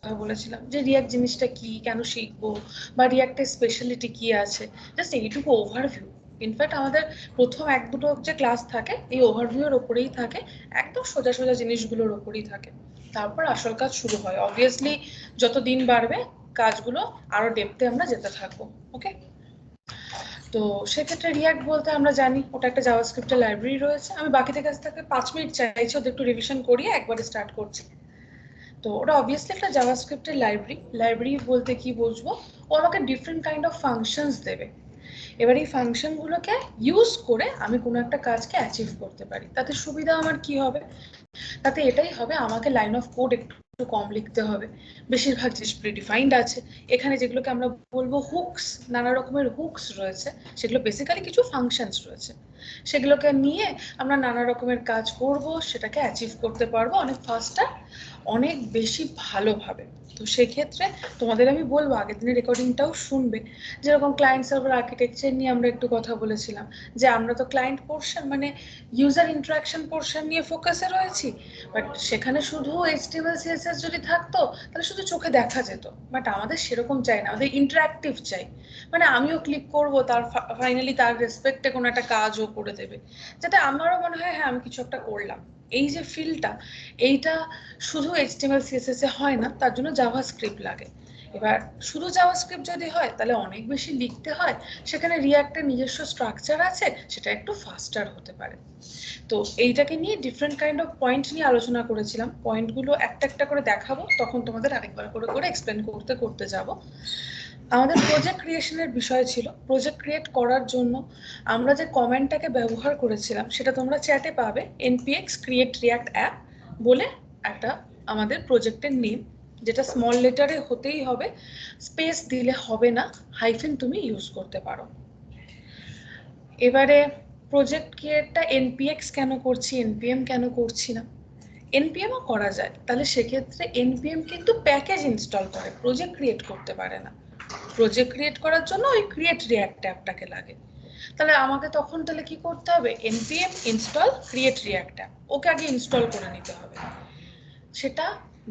কথা বলেছিলাম যে রিয়াক্ট জিনিসটা কি, কেন শিখবো, বা রিয়াক্টের স্পেশালিটি কি আছে, জাস্ট এইটুকু ওভারভিউ। ইনফ্যাক্ট আমাদের প্রথম 1-2 যে ক্লাস থাকে এই ওভারভিউর ওপরেই থাকে, একদম সোজা সোজা জিনিসগুলোর ওপরেই থাকে। তারপর আসল কাজ শুরু হয়। অবভিয়াসলি যত দিন বাড়বে কাজগুলো আরো ডেপথে আমরা যেতে থাকবো। ওকে, তো সেক্ষেত্রে রিয়াক্ট বলতে আমরা জানি ওটা একটা জাভাস্ক্রিপ্টের লাইব্রেরি রয়েছে। আমি বাকিদের কাছ থেকে 5 মিনিট চাইছি, ওদের একটু রিভিশন করিয়ে একবারে স্টার্ট করছি। তো ওটা অবভিয়াসলি একটা জাভাস্ক্রিপ্টের লাইব্রেরি বলতে কি বুঝবো, ও আমাকে ডিফারেন্ট কাইন্ড অফ ফাংশনস দেবে। এবার এই ফাংশনগুলোকে ইউজ করে আমি কোনো একটা কাজকে অ্যাচিভ করতে পারি। তাতে সুবিধা আমার কি হবে, তাতে এটাই হবে আমাকে লাইন অফ কোড একটু কম লিখতে হবে, বেশিরভাগ জিনিস প্রিডিফাইন্ড আছে। এখানে যেগুলোকে আমরা বলবো হুকস, নানা রকমের হুকস রয়েছে, সেগুলো বেসিক্যালি কিছু ফাংশনস রয়েছে, সেগুলোকে নিয়ে আমরা নানা রকমের কাজ করব, সেটাকে অ্যাচিভ করতে পারবো অনেক ফাস্টার, অনেক বেশি ভালোভাবে। তো সেক্ষেত্রে তোমাদের আমি বলবো আগের দিনের রেকর্ডিংটাও শুনবে। যেরকম ক্লায়েন্ট সার্ভার আর্কিটেকচার নিয়ে আমরা একটু কথা বলেছিলাম, যে আমরা তো ক্লায়েন্ট পোর্শন মানে ইউজার ইন্টারাকশন পোর্শন নিয়ে ফোকাসে রয়েছি, বাট সেখানে শুধু HTML CSS যদি থাকতো তাহলে শুধু চোখে দেখা যেত। বাট আমাদের সেরকম চাই না, আমাদের ইন্টারাক্টিভ চাই। মানে আমিও ক্লিক করব, তার ফাইনালি তার রেসপেক্টে কোনো একটা কাজও করে দেবে, যাতে আমারও মনে হয় হ্যাঁ আমি কিছু একটা করলাম। এই যে ফিলটা, এইটা শুধু HTML CSS এ হয় না, তার জন্য জাভাস্ক্রিপ্ট লাগে। এবার শুধু জাভাস্ক্রিপ্ট যদি হয় তাহলে অনেক বেশি লিখতে হয়, সেখানে রিয়াক্টের নিজস্ব স্ট্রাকচার আছে, সেটা একটু ফাস্টার হতে পারে। তো এইটাকে নিয়ে ডিফারেন্ট কাইন্ড অফ পয়েন্ট নিয়ে আলোচনা করেছিলাম। পয়েন্টগুলো একটা একটা করে দেখাবো, তখন তোমাদের আরেকবার করে করে এক্সপ্লেন করতে করতে যাব। আমাদের প্রজেক্ট ক্রিয়েশনের বিষয় ছিল। প্রজেক্ট ক্রিয়েট করার জন্য আমরা যে কমেন্টটাকে ব্যবহার করেছিলাম সেটা তোমরা চ্যাটে পাবে, npx create react app বলে একটা আমাদের প্রজেক্টের নেম, যেটা স্মল লেটারে হতেই হবে, স্পেস দিলে হবে না, হাইফেন তুমি ইউজ করতে পারো। এবারে প্রজেক্ট ক্রিয়েটটা npx কেন করছি, npm কেন করছি না? npm ও করা যায়, তাহলে সেক্ষেত্রে npm কিন্তু প্যাকেজ ইনস্টল করে, প্রজেক্ট ক্রিয়েট করতে পারে না। প্রজেক্ট ক্রিয়েট করার জন্য ওই ক্রিয়েট রিয়াক্ট অ্যাপটাকে লাগে। তাহলে আমাকে তখন তাহলে কি করতে হবে, npm install create react app, ওকে আগে ইনস্টল করে নিতে হবে। সেটা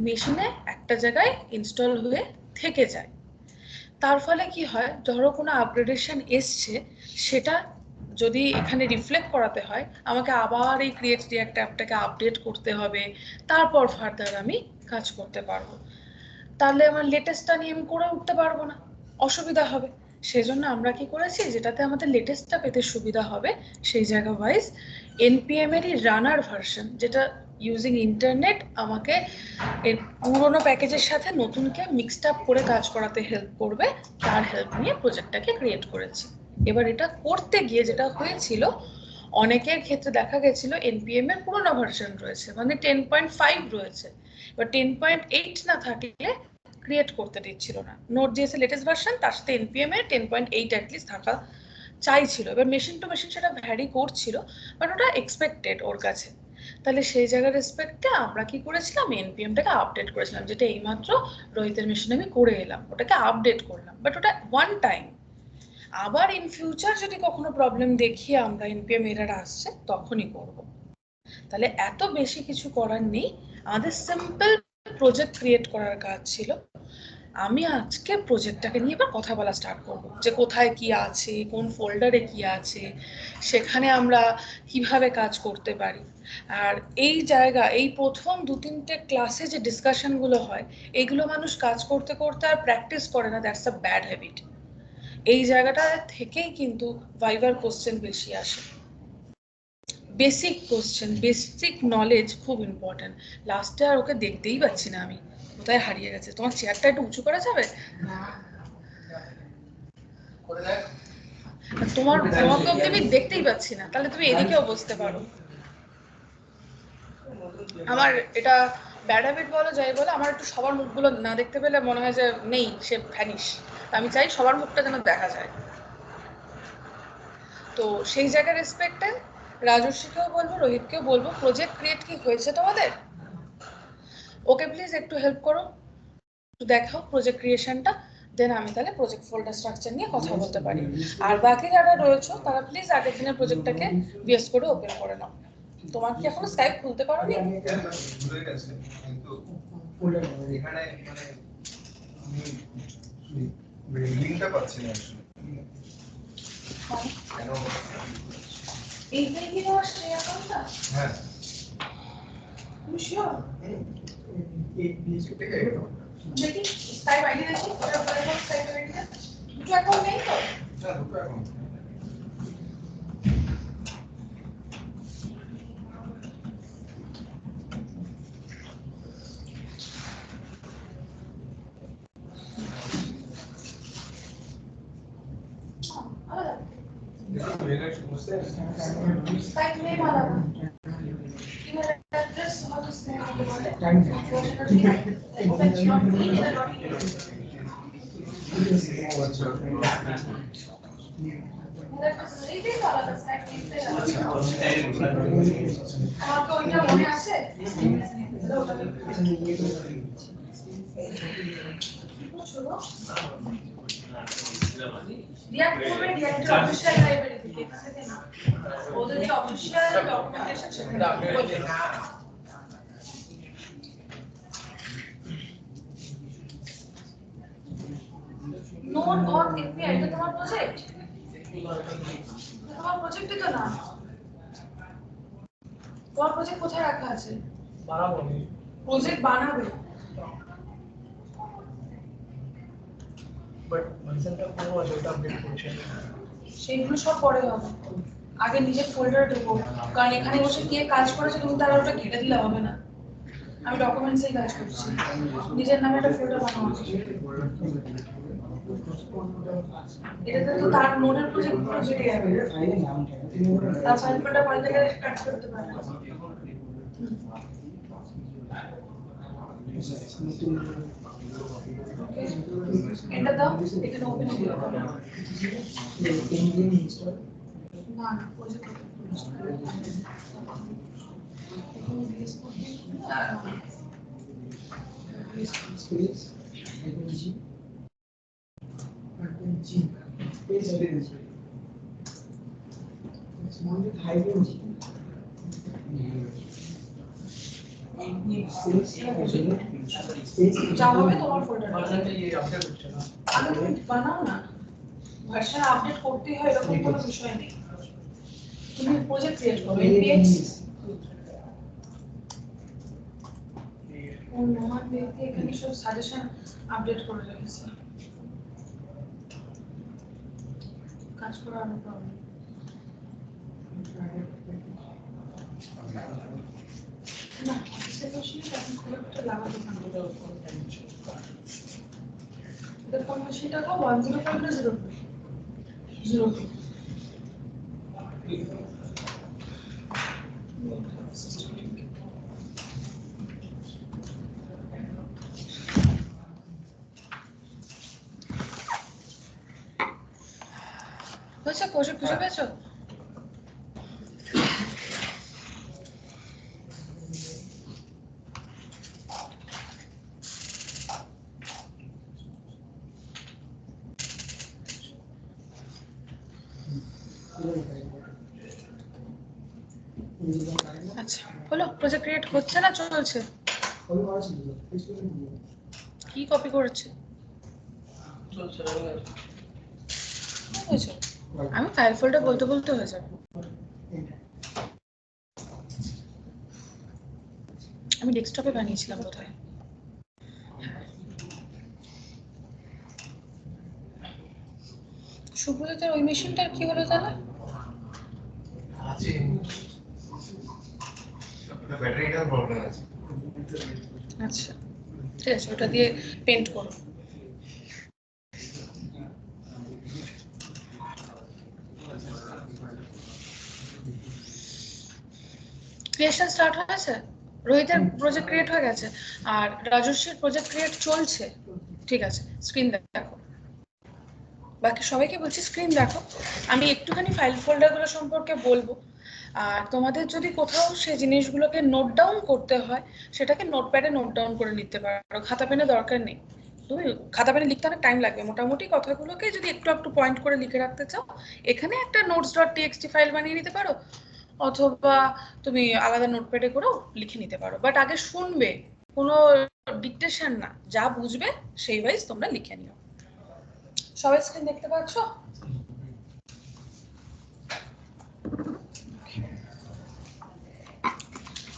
মেশিনে একটা জায়গায় ইনস্টল হয়ে থেকে যায়। তার ফলে কি হয়, ধরো কোনো আপগ্রেডেশন এসছে, সেটা যদি এখানে রিফ্লেক্ট করাতে হয় আমাকে আবার এই ক্রিয়েট রিয়াক্ট অ্যাপটাকে আপডেট করতে হবে, তারপর ফার্দার আমি কাজ করতে পারবো। তাহলে আমার লেটেস্টটা নিয়ে আমি করে উঠতে পারবো না, অসুবিধা হবে। সেজন্য আমরা কি করেছি, যেটাতে আমাদের লেটেস্টটা পেতে সুবিধা হবে সেই জায়গা ওয়াইজ npm এরই রানার ভার্সন, যেটা ইউজিং ইন্টারনেট আমাকে এর পুরোনো প্যাকেজের সাথে নতুনকে মিক্সড আপ করে কাজ করাতে হেল্প করবে, তার হেল্প নিয়ে প্রজেক্টটাকে ক্রিয়েট করেছি। এবার এটা করতে গিয়ে যেটা হয়েছিল, অনেকের ক্ষেত্রে দেখা গেছিল npm এর পুরোনো ভার্সন রয়েছে, মানে 10.5 রয়েছে, এবার 10.8 না থাকলে ক্রিয়েট করতে দিচ্ছিল না। Node.js এর লেটেস্ট ভার্সন, তার সাথে npm এর 10.8 অ্যাটলিস্ট থাকা চাইছিল। এবার মেশিন টু মেশিন সেটা ভ্যারি করছিল, বাট ওটা এক্সপেক্টেড ওর কাছে। তাহলে সেই জায়গার রেসপেক্টে আমরা কি করেছিলাম, npmটাকে আপডেট করেছিলাম, যেটা এইমাত্র রোহিতের মেশিনে আমি করে এলাম, ওটাকে আপডেট করলাম। বাট ওটা ওয়ান টাইম, আবার ইন ফিউচার যদি কখনো প্রবলেম দেখি আমরা npm এরর আসছে তখনই করব। তাহলে এত বেশি কিছু করার নেই, আমাদের সিম্পল প্রজেক্ট ক্রিয়েট করার কাজ ছিল। আমি আজকে প্রজেক্টটাকে নিয়ে এবার কথা বলা স্টার্ট করব, যে কোথায় কি আছে, কোন ফোল্ডারে কি আছে, সেখানে আমরা কিভাবে কাজ করতে পারি। আর এই জায়গা, এই প্রথম 2-3টে ক্লাসে যে ডিসকাশনগুলো হয়, এইগুলো মানুষ কাজ করতে করতে আর প্র্যাকটিস করে না, দ্যাটস আ ব্যাড হ্যাবিট। এই জায়গাটা থেকেই কিন্তু ভাইভার কোশ্চেন বেশি আসে। বেসিক কোশ্চেন, বেসিক নলেজ খুব ইম্পর্টেন্ট। লাস্টে আর ওকে দেখতেই পাচ্ছি না আমি, কোথায় হারিয়ে গেছে। তোমার চেয়ারটা একটু উঁচু করা যাবে? তোমাকে অব্দি আমি দেখতেই পাচ্ছি না, তাহলে তুমি এদিকেও বসতে পারো। আমার এটা ব্যাড হ্যাবিট বলো যাই বলো, আমার একটু সবার মুখগুলো না দেখতে পেলে মনে হয় যে নেই, সে ভ্যানিশ। আমি চাই সবার মুখটা যেন দেখা যায়। তো সেই জায়গায় রেসপেক্টে রাজস্বীকেও বলবো, রোহিতকেও বলবো, প্রজেক্ট ক্রিয়েট কি হয়েছে তোমাদের, ওকে প্লিজ একটু হেল্প করো, একটু দেখাও প্রজেক্ট ক্রিয়েশনটা, দেন আমি তাহলে প্রজেক্ট ফোল্ডার স্ট্রাকচার নিয়ে কথা বলতে পারি। আর বাকি যারা রয়েছে তারা প্লিজ আগের দিনের প্রজেক্টটাকে ভিএস করে ওপেন করে নাও। তোমার কি এখনো স্কাইপ খুলতে পারোনি? লিংকটা পাচ্ছি না কেন এইটাই কি তোমার সেই অ্যাকাউন্টটা? হ্যাঁ তুমি শিওর? এই নিচে থেকে দেখি স্কাইপ আইডি দেখি ওটা পরে কোন স্কাইপ আইডিটা দুটো অ্যাকাউন্ট নেই তো? না দুটো অ্যাকাউন্ট স্কাইপ নেই আলাদা ইমেল অ্যাড্রেস আমাদের সেম বলে ওটা জিও এটা ডট এইটাই তো আলাদা স্কাইপ নেই আমাকে ওইটা মনে আছে রিয়াক্ট করবে রিয়াক্টের অফিশিয়াল লাইব্রেরি থেকে এখান থেকে না ওদের যে অফিশিয়াল ডকুমেন্টেশন সেটা নোট অন এপিআই এটা তোমার প্রজেক্ট তোমার প্রজেক্টই তো না তোমার প্রজেক্ট কোথায় রাখা আছে বানাবো প্রজেক্ট বানাবে বাট কনসেন্টটা পুরো আছে ওটা আপডেট করছে সেইগুলো সব পরে হবে আগে নিজের ফোল্ডারে ঢোকো কারণ এখানে বসে কে কাজ করেছে তুমি তার ওটা ঘেটে দিলে হবে না আমি ডকুমেন্টসেই কাজ করছি নিজের নামে একটা ফোল্ডার বানাবো এটাতে তো তার নোডের প্রজেক্ট প্রজেক্ট যাবে তার ফাইল ফোল্ডার পাল্টে গেলে কাজ করতে পারে এটা দাও এখানে ওপেন করতে হবে না না প্রজেক্ট যা হবে তোমার ফোল্ডার আগে তুমি বানাও না ভার্সন আপডেট করতেই হয় এরকম কোনো বিষয় নেই তুমি প্রজেক্ট ক্রিয়েট করো npx ও নোমান দেখতে এখানে সব সাজেশন আপডেট করে রেখেছে কাজ করার অনেক প্রবলেম না সেটা শুনে এখন খুব একটা লাগাতে পারবো না এটা কনভার্সনটা কো 105 02 আচ্ছা কোষে খুঁজে পেয়েছো আচ্ছা হলো প্রজেক্ট ক্রিয়েট হচ্ছে না চলছে কি কপি করেছে চলছে হয়েছে আমি ফাইল ফোল্ডার বলতে বলতে হয়ে যাবে আমি ডেস্কটপে বানিয়েছিলাম বোধহয় সুব্রতর ওই মেশিনটার কি হলো তাহলে আছে ব্যাটারিটার প্রবলেম আছে আচ্ছা ঠিক আছে ওটা দিয়ে পেইন্ট করো ক্রিয়েশন স্টার্ট হয়েছে রোহিতের প্রজেক্ট ক্রিয়েট হয়ে গেছে আর রাজস্বীর প্রজেক্ট ক্রিয়েট চলছে ঠিক আছে স্ক্রিন দেখো বাকি সবাইকে বলছি স্ক্রিন দেখো আমি একটুখানি ফাইল ফোল্ডারগুলো সম্পর্কে বলবো আর তোমাদের যদি কোথাও সেই জিনিসগুলোকে নোট ডাউন করতে হয় সেটাকে নোটপ্যাডে নোট ডাউন করে নিতে পারো খাতা পেনে দরকার নেই তুমি খাতা পেনে লিখতে অনেক টাইম লাগবে মোটামুটি কথাগুলোকে যদি একটু একটু পয়েন্ট করে লিখে রাখতে চাও এখানে একটা notes.txt ফাইল বানিয়ে নিতে পারো অথবা তুমি আলাদা নোটপ্যাডে করেও লিখে নিতে পারো বাট আগে শুনবে কোনো ডিকটেশন না, যা বুঝবে সেই ওয়াইজ তোমরা লিখে নিও। সবাই স্ক্রিন দেখতে পাচ্ছ?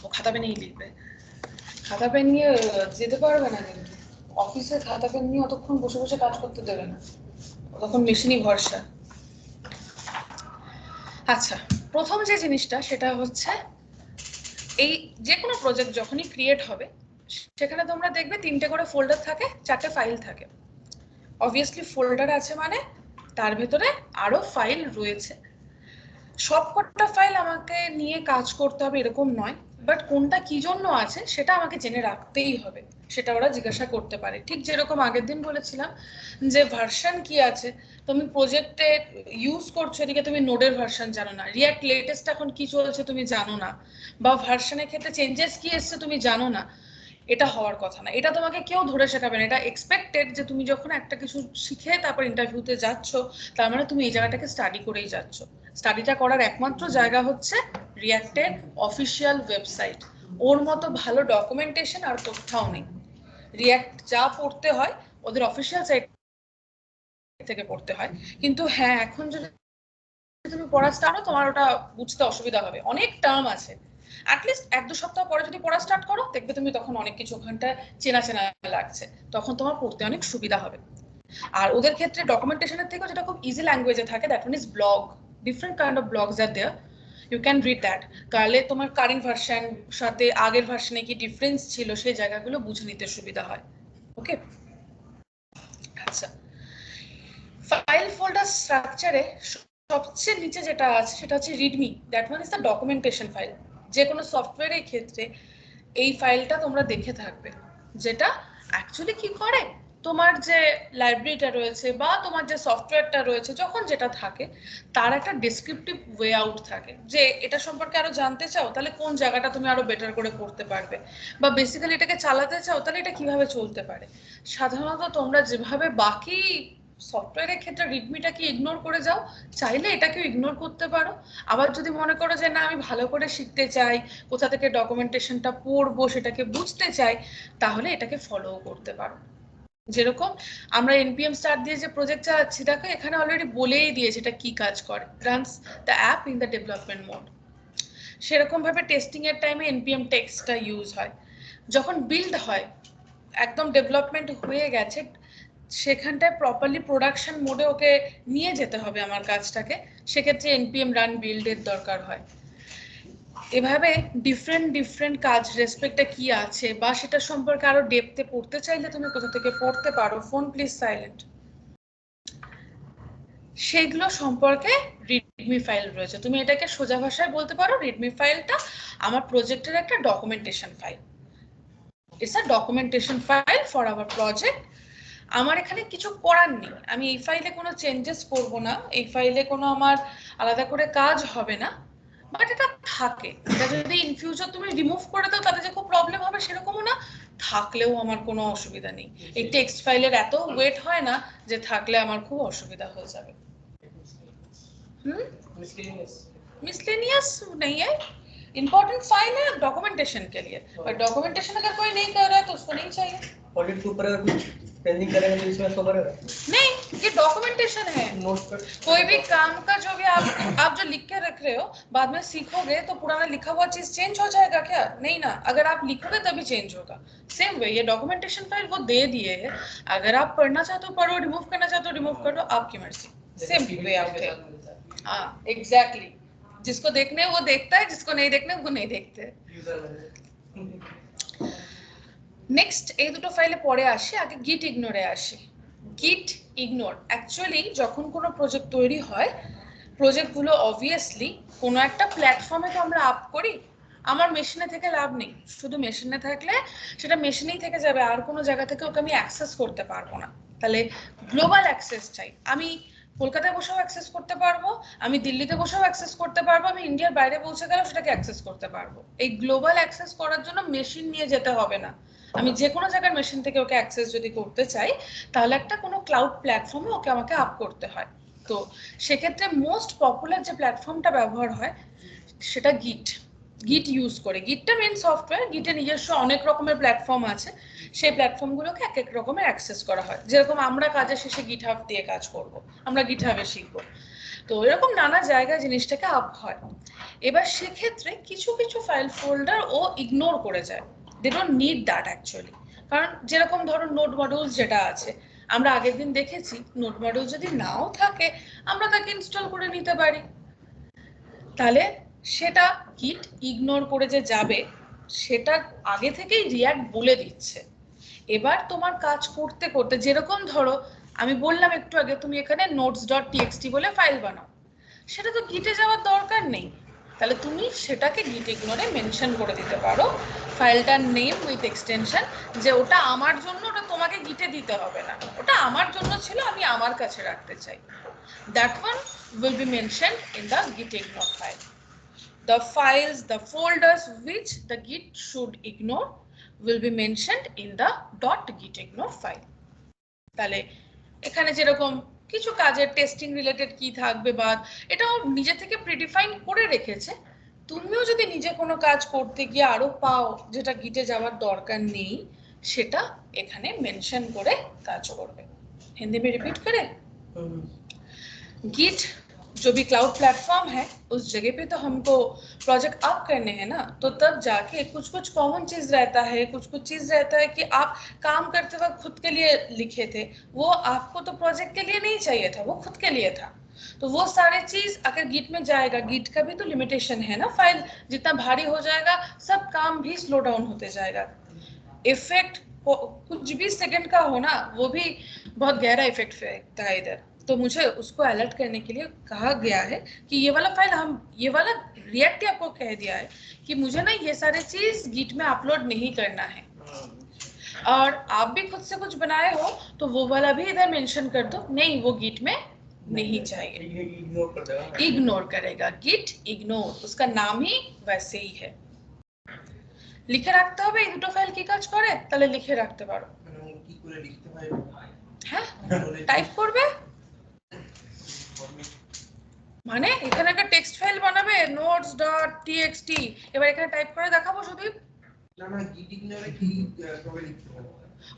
ও খাতা পেন নিয়ে লিখবে, খাতা পেন নিয়ে যেতে পারবে না, কিন্তু অফিসে খাতা পেন নিয়ে অতক্ষণ বসে বসে কাজ করতে দেবে না, তখন মেশিনই ভরসা। আচ্ছা, প্রথম যে জিনিসটা সেটা হচ্ছে এই যে কোনো প্রজেক্ট যখনই ক্রিয়েট হবে সেখানে তোমরা দেখবে 3টে করে ফোল্ডার থাকে, 4টে ফাইল থাকে। অবভিয়াসলি ফোল্ডার আছে মানে তার ভেতরে আরো ফাইল রয়েছে। সবকটা ফাইল আমাকে নিয়ে কাজ করতে হবে এরকম নয়, বাট কোনটা কি জন্য আছে সেটা আমাকে জেনে রাখতেই হবে, সেটা ওরা জিজ্ঞাসা করতে পারে। ঠিক যেরকম আগের দিন বলেছিলাম যে ভার্সন কি আছে, তুমি প্রজেক্টে ইউজ করছো, এদিকে তুমি নোডের ভার্সন জানো না, রিঅ্যাক্ট লেটেস্ট এখন কি চলছে তুমি জানো না, বা ভার্সনের ক্ষেত্রে চেঞ্জেস কি এসছে তুমি জানো না, এটা হওয়ার কথা না। এটা তোমাকে কেউ ধরে শেখাবে না, এটা এক্সপেক্টেড যে তুমি যখন একটা কিছু শিখে তারপর ইন্টারভিউতে যাচ্ছ, তার মানে তুমি এই জায়গাটাকে স্টাডি করেই যাচ্ছ। স্টাডিটা করার একমাত্র জায়গা হচ্ছে রিঅ্যাক্টের অফিসিয়াল ওয়েবসাইট। ওর মতো ভালো ডকুমেন্টেশন আর কোথাও নেই। রিঅ্যাক্ট যা পড়তে হয় ওদের অফিসিয়াল সাইট থেকে পড়তে হয়, কিন্তু হ্যাঁ এখন যদি তুমি পড়া স্টার্ট করো তোমার ওটা বুঝতে অসুবিধা হবে, অনেক টার্ম আছে। অ্যাটলিস্ট 1-2 সপ্তাহ পরে যদি পড়া স্টার্ট করো দেখবে তুমি তখন অনেক কিছু ওখানটা চেনা চেনা লাগছে, তখন তোমার পড়তে অনেক সুবিধা হবে। আর ওদের ক্ষেত্রে ডকুমেন্টেশনের থেকেও যেটা খুব ইজি ল্যাঙ্গুয়েজে থাকে, that one is blog. Different kind of blogs are there, you can read that. তাহলে তোমার কারেন্ট ভার্সন সাথে আগের ভার্সনে কি ডিফারেন্স ছিল সেই জায়গাগুলো বুঝে নিতে সুবিধা হয়। ওকে, আচ্ছা, ফাইল ফোল্ডার স্ট্রাকচারে সবচেয়ে নিচে যেটা আছে সেটা হচ্ছে Redmi, that one is the documentation file. যে কোনো সফটওয়্যারের ক্ষেত্রে এই ফাইলটা তোমরা দেখে থাকবে, যেটা অ্যাকচুয়ালি কি করে, তোমার যে লাইব্রেরিটা রয়েছে বা তোমার যে সফটওয়্যারটা রয়েছে যখন যেটা থাকে তার একটা ডেসক্রিপটিভ ওয়ে আউট থাকে, যে এটা সম্পর্কে আরো জানতে চাও তাহলে কোন জায়গাটা তুমি আরো বেটার করে করতে পারবে, বা বেসিক্যালি এটাকে চালাতে চাও তাহলে এটা কিভাবে চলতে পারে। সাধারণত তোমরা যেভাবে বাকি সফটওয়্যারের ক্ষেত্রে রিডমিটাকে ইগনোর করে যাও, চাইলে এটাকেও ইগনোর করতে পারো। আবার যদি মনে করো যে না আমি ভালো করে শিখতে চাই, কোথা থেকে ডকুমেন্টেশনটা পড়বো সেটাকে বুঝতে চাই, তাহলে এটাকে ফলো করতে পারো। যেরকম আমরা npm স্টার্ট দিয়ে যে প্রজেক্ট চালাচ্ছি, দেখো এখানে অলরেডি বলেই দিয়েছে এটা কি কাজ করে, runs the app in the development mode. সেরকম ভাবে টেস্টিং এর টাইমে npm টেক্সটটা ইউজ হয়। যখন বিল্ড হয় একদম ডেভেলপমেন্ট হয়ে গেছে সেখানটায় প্রপারলি প্রোডাকশন মোডে ওকে নিয়ে যেতে হবে আমার কাজটাকে, সেক্ষেত্রে npm রান বিল্ডের দরকার হয়। এভাবে ডিফারেন্ট কাজ রেসপেক্টে কি আছে বা সেটা সম্পর্কে আরো ডেপথে পড়তে চাইলে তুমি কোথা থেকে পড়তে পারো, ফোন প্লিজ সাইলেন্ট, সেগুলো সম্পর্কে রিডমি ফাইল রয়েছে। তুমি এটাকে সোজা ভাষায় বলতে পারো রিডমি ফাইলটা আমার প্রজেক্টের একটা documentation file. It's a documentation file for our project. আমার এখানে কিছু করার নেই, আমি এই ফাইলে কোনো চেঞ্জেস করব না, এই ফাইলে কোনো আমার আলাদা করে কাজ হবে না, বাট এটা থাকে। এটা যদি ইন ফিউচার তুমি রিমুভ করে দাও তাতে যে খুব প্রবলেম হবে সেরকমও না, থাকলেও আমার কোনো অসুবিধা নেই। এই টেক্সট ফাইলের এত ওয়েট হয় না যে থাকলে আমার খুব অসুবিধা হয়ে যাবে। मिसलेनियस नहीं है, इम्पोर्टेंट फाइल है डॉक्यूमेंटेशन के लिए, पर डॉक्यूमेंटेशन अगर कोई नहीं कर रहा है तो उसको नहीं चाहिए। ऑडिट के ऊपर अगर कुछ पेंडिंग करेंगे तो इसमें शो करेगा नहीं, ये डॉक्यूमेंटेशन है। नोट पर कोई भी काम का जो भी आप जो लिख के रख रहे हो बाद में सीखोगे तो पुराना लिखा हुआ चीज चेंज हो जाएगा क्या? नहीं ना, अगर आप लिखोगे तभी चेंज होगा। सेम वे ये डॉक्यूमेंटेशन फाइल वो दे दिए है, अगर आप पढ़ना चाहते हो पढ़ो, रिमूव करना चाहते हो रिमूव कर दो, आपकी मर्जी। सेम वे आउट है। हाँ एग्जैक्टली, जिसको देखने वो देखता है, जिसको नहीं देखने वो नहीं देखते। নেক্সট এই দুটো ফাইলে পরে আসি, আগে গিট ইগনোরে আসি। গিট ইগনোর অ্যাকচুয়ালি যখন কোনো প্রজেক্ট তৈরি হয়, প্রজেক্টগুলো অবভিয়াসলি কোনো একটা প্ল্যাটফর্মে তো আমরা আপ করি। আমার মেশিনে থেকে লাভ নেই, শুধু মেশিনে থাকলে সেটা মেশিনেই থেকে যাবে, আর কোনো জায়গা থেকে ওকে আমি অ্যাক্সেস করতে পারবো না। তাহলে গ্লোবাল অ্যাক্সেস চাই। আমি কলকাতায় বসেও অ্যাক্সেস করতে পারবো, আমি দিল্লিতে বসেও অ্যাক্সেস করতে পারবো, আমি ইন্ডিয়ার বাইরে পৌঁছে গেলেও সেটাকে অ্যাক্সেস করতে পারবো। এই গ্লোবাল অ্যাক্সেস করার জন্য মেশিন নিয়ে যেতে হবে না, আমি যে কোনো জায়গার মেশিন থেকে ওকে অ্যাক্সেস যদি করতে চাই তাহলে একটা কোনো ক্লাউড প্ল্যাটফর্মে ওকে আমাকে আপ করতে হয়। তো সেক্ষেত্রে মোস্ট পপুলার যে প্ল্যাটফর্মটা ব্যবহার হয় সেটা গিট। গিট ইউজ করে। গিটটা মেন সফটওয়্যার, গিটে নিজস্ব অনেক রকমের প্ল্যাটফর্ম আছে, সেই প্ল্যাটফর্মগুলোকে এক এক রকমের অ্যাক্সেস করা হয়। যেরকম আমরা কাজের শেষে গিটহাব দিয়ে কাজ করব, আমরা গিটহাবে শিখবো, তো এরকম নানা জায়গায় জিনিসটাকে আপ হয়। এবার সেক্ষেত্রে কিছু কিছু ফাইল ফোল্ডার ও ইগনোর করে যায়, they don't need that actually. কারণ যেরকম ধরো নোড মডিউলস যেটা আছে, আমরা আগের দিন দেখেছি নোড মডিউল যদি নাও থাকে আমরা তাকে ইনস্টল করে নিতে পারি। তাহলে সেটা গিট ইগনোর করে যে যাবে সেটা আগে থেকেই রিয়াক্ট বলে দিচ্ছে। এবার তোমার কাজ করতে করতে, যেরকম ধরো আমি বললাম একটু আগে তুমি এখানে notes.txt বলে ফাইল বানাও, সেটা তো গিটে যাওয়ার দরকার নেই, তাহলে তুমি সেটাকে গিট ইগনোরে মেনশন করে দিতে পারো ফাইলটার নেম উইথ এক্সটেনশন, যে ওটা আমার জন্য, ওটা তোমাকে গিটে দিতে হবে না, ওটা আমার জন্য ছিল, আমি আমার কাছে রাখতে চাই। That one will be mentioned in the git ignore file. The files, the folders which the git should ignore will be mentioned in the .gitignore file. তাহলে এখানে যেরকম কিছু কাজের টেস্টিং রিলেটেড কি থাকবে বা এটাও নিজে থেকে প্রিডিফাইন করে রেখেছে, তুমিও যদি নিজে কোনো কাজ করতে গিয়ে আরো পাও যেটা গিটে যাওয়ার দরকার নেই, সেটা এখানে মেনশন করে কাজ করবে। হিন্দি में रिपीट करें? गिट जो भी क्लाउड प्लेटफॉर्म है उस जगह पे तो हमको प्रोजेक्ट अप करने हैं ना, तो तब जाके कुछ कुछ कॉमन चीज रहता है, कुछ कुछ चीज रहता है कि आप काम करते वक्त खुद के लिए लिखे थे, वो आपको तो प्रोजेक्ट के लिए नहीं चाहिए था, वो खुद के लिए था। तो वो सारे चीज अगर गिट में जाएगा, गिट का भी तो लिमिटेशन है ना, फाइल जितना भारी हो जाएगा सब काम भी स्लो डाउन होते जाएगा। इफेक्ट कुछ भी सेकंड का हो ना, वो भी बहुत गहरा इफेक्ट फेंकता है इधर, तो मुझे उसको अलर्ट करने के लिए कहा गया है कि ये वाला फाइल, हम ये वाला रिएक्ट आपको कह दिया है कि मुझे ना ये सारे चीज गिट में अपलोड नहीं करना है, और आप भी खुद से कुछ बनाए हो तो वो वाला भी इधर मेंशन कर दो, नहीं वो गिट में नहीं चाहिए, इग्नोर कर देगा। इग्नोर करेगा, गिट इग्नोर, उसका नाम ही वैसे ही है। লিখে রাখতে হবে এই দুটো ফাইল কি কাজ করে, তাহলে লিখে রাখতে পারো। কি করে লিখতে হয়? হ্যাঁ, টাইপ করবে, মানে এখানে একটা টেক্সট ফাইল বানাবে notes.txt, এবার এখানে টাইপ করে দেখাবো শুধু। না না, গিট ইগনোরে কি করে লিখতে হবে?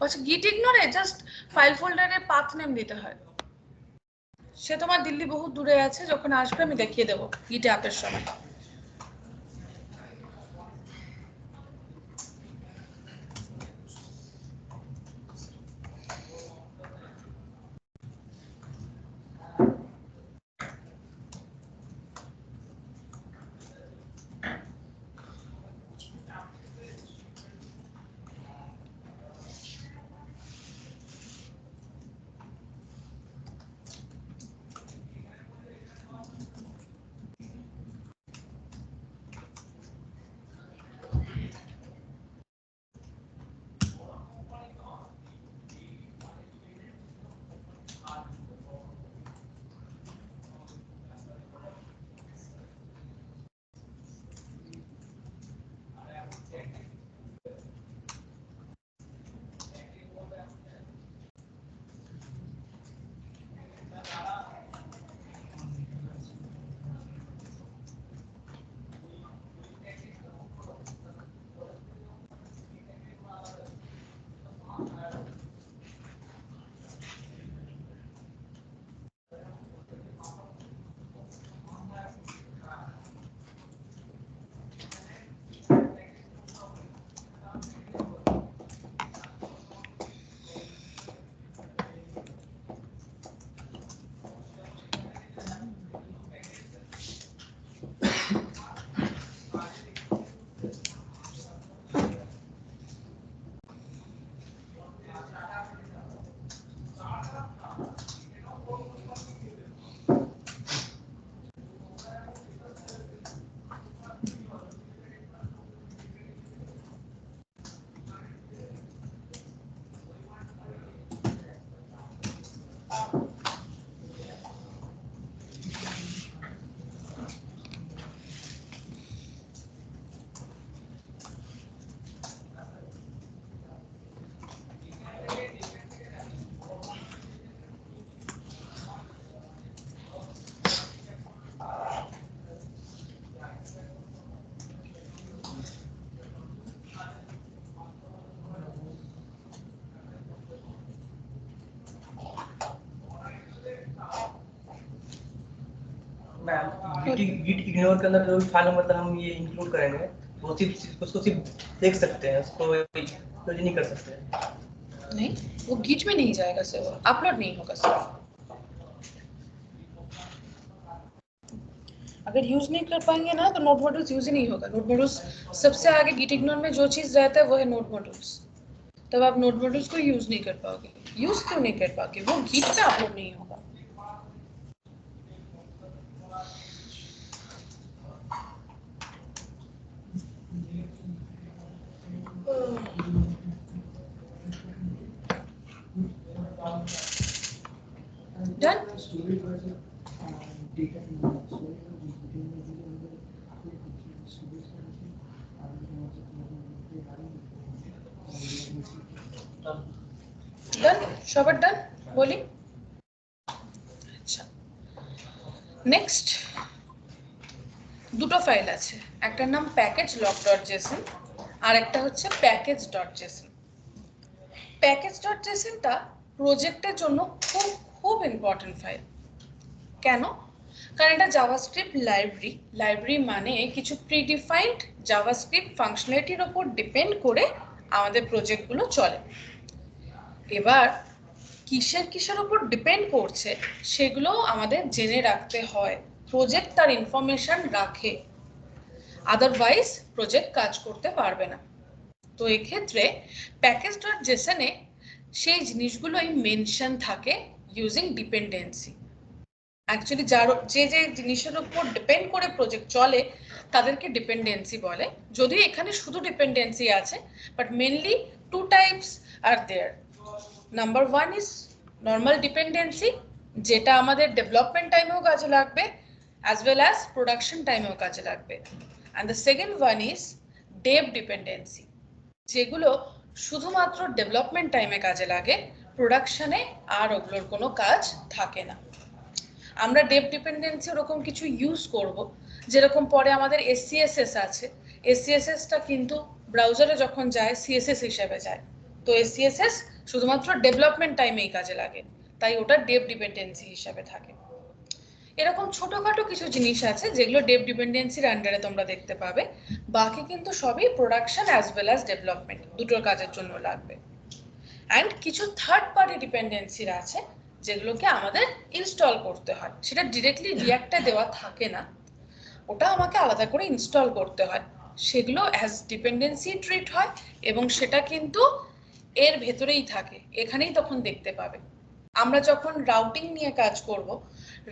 আচ্ছা, গিট ইগনোরে জাস্ট ফাইল ফোল্ডারের পাথ নেম দিতে হয়। সে তোমার দিল্লি বহুত দূরে আছে, যখন আসবে আমি দেখিয়ে দেবো গিটে আপের সময়। मैम गिट इग्नोर के अंदर जो भी फाइल मतलब हम ये इंक्लूड करेंगे वो सिर्फ उसको सिर्फ देख सकते हैं, उसको यूज नहीं कर सकते। नहीं, वो गिट में नहीं जाएगा सर, अपलोड नहीं होगा सर। अगर यूज नहीं कर पाएंगे ना तो नोड मॉड्यूल्स यूज ही नहीं होगा। नोड मॉड्यूल्स सबसे आगे गिट इग्नोर में जो चीज रहता है वो है नोड मॉड्यूल्स। तब आप नोड मॉड्यूल्स को यूज नहीं कर पाओगे। यूज क्यों नहीं कर पाओगे? वो गिट पे अपलोड नहीं होगा। Done? Done? সবার done? বলি? আচ্ছা। নেক্সট দুটো ফাইল আছে, একটার নাম package.log.json আর একটা হচ্ছে package.json। package.jsonটা প্রজেক্টের জন্য খুব খুব ইম্পর্টেন্ট ফাইল। কেন? কারণ এটা জাভাস্ক্রিপ্ট লাইব্রেরি। লাইব্রেরি মানে কিছু প্রিডিফাইন্ড জাভাস্ক্রিপ্ট ফাংশনালিটির উপর ডিপেন্ড করে আমাদের প্রজেক্টগুলো চলে। এবার কিসের উপর ডিপেন্ড করছে সেগুলো আমাদের জেনে রাখতে হয়। প্রজেক্ট তার ইনফরমেশন রাখে, আদারওয়াইজ প্রজেক্ট কাজ করতে পারবে না। তো এক্ষেত্রে প্যাকেজ.json-এ সেই জিনিসগুলোই মেনশন থাকে ইউজিং ডিপেন্ডেন্সি। অ্যাকচুয়ালি যে জিনিসের উপর ডিপেন্ড করে প্রজেক্ট চলে তাদেরকে ডিপেন্ডেন্সি বলে। যদিও এখানে শুধু ডিপেন্ডেন্সি আছে, but mainly two types are there. Number one is normal dependency, যেটা আমাদের ডেভেলপমেন্ট টাইমেও কাজে লাগবে অ্যাজ ওয়েল অ্যাজ প্রোডাকশন টাইমেও কাজে লাগবে। And the second one is dev dependency, যেগুলো শুধুমাত্র ডেভেলপমেন্ট টাইমে কাজে লাগে, প্রোডাকশনে আর ওগুলোর কোনো কাজ থাকে না। আমরা ডেভ ডিপেন্ডেন্সি ওরকম কিছু ইউজ করব, যেরকম পরে আমাদের SCSS আছে। SCSS-টা কিন্তু ব্রাউজারে যখন যায় CSS হিসেবে যায়। তো SCSS শুধুমাত্র ডেভেলপমেন্ট টাইমেই কাজে লাগে, তাই ওটা ডেভ ডিপেন্ডেন্সি হিসেবে থাকে। এরকম ছোটখাটো কিছু জিনিস আছে যেগুলো ডেভ ডিপেন্ডেন্সির আন্ডারে তোমরা দেখতে পাবে। বাকি কিন্তু সবই production as well as development দুটোর কাজের জন্য লাগবে। অ্যান্ড কিছু থার্ড পার্টি ডিপেন্ডেন্সির আছে যেগুলোকে আমাদের ইনস্টল করতে হয়। সেটা ডিরেক্টলি রিঅ্যাক্টে দেওয়া থাকে না, ওটা আমাকে আলাদা করে ইনস্টল করতে হয়। সেগুলো অ্যাজ ডিপেন্ডেন্সি ট্রিট হয় এবং সেটা কিন্তু এর ভেতরেই থাকে, এখানেই তখন দেখতে পাবে। আমরা যখন রাউটিং নিয়ে কাজ করব,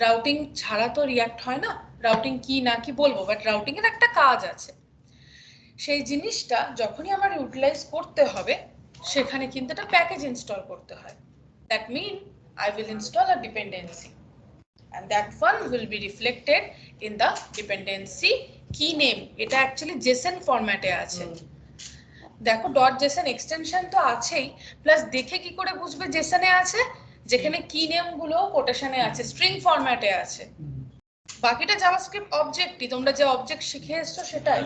রাউটিং ছাড়া তো রিঅ্যাক্ট হয় না। রাউটিং কি না কি বলবো, বাট রাউটিং এর একটা কাজ আছে। সেই জিনিসটা যখনই আমার ইউটিলাইজ করতে হবে সেখানে কিন্তু একটা প্যাকেজ ইনস্টল করতে হয়। That mean I will install a dependency and that one will be reflected in the dependency key name. এটা অ্যাকচুয়ালি JSON ফরম্যাটে আছে। দেখো .json এক্সটেনশন তো আছেই, প্লাস দেখে কি করে বুঝবে JSON-এ আছে? যেখানে কি নেম গুলো কোটেশনে আছে, স্ট্রিং ফরম্যাটে আছে। বাকিটা জাভাস্ক্রিপ্ট অবজেক্টই, তোমরা যে অবজেক্ট শিখে এসছো সেটাই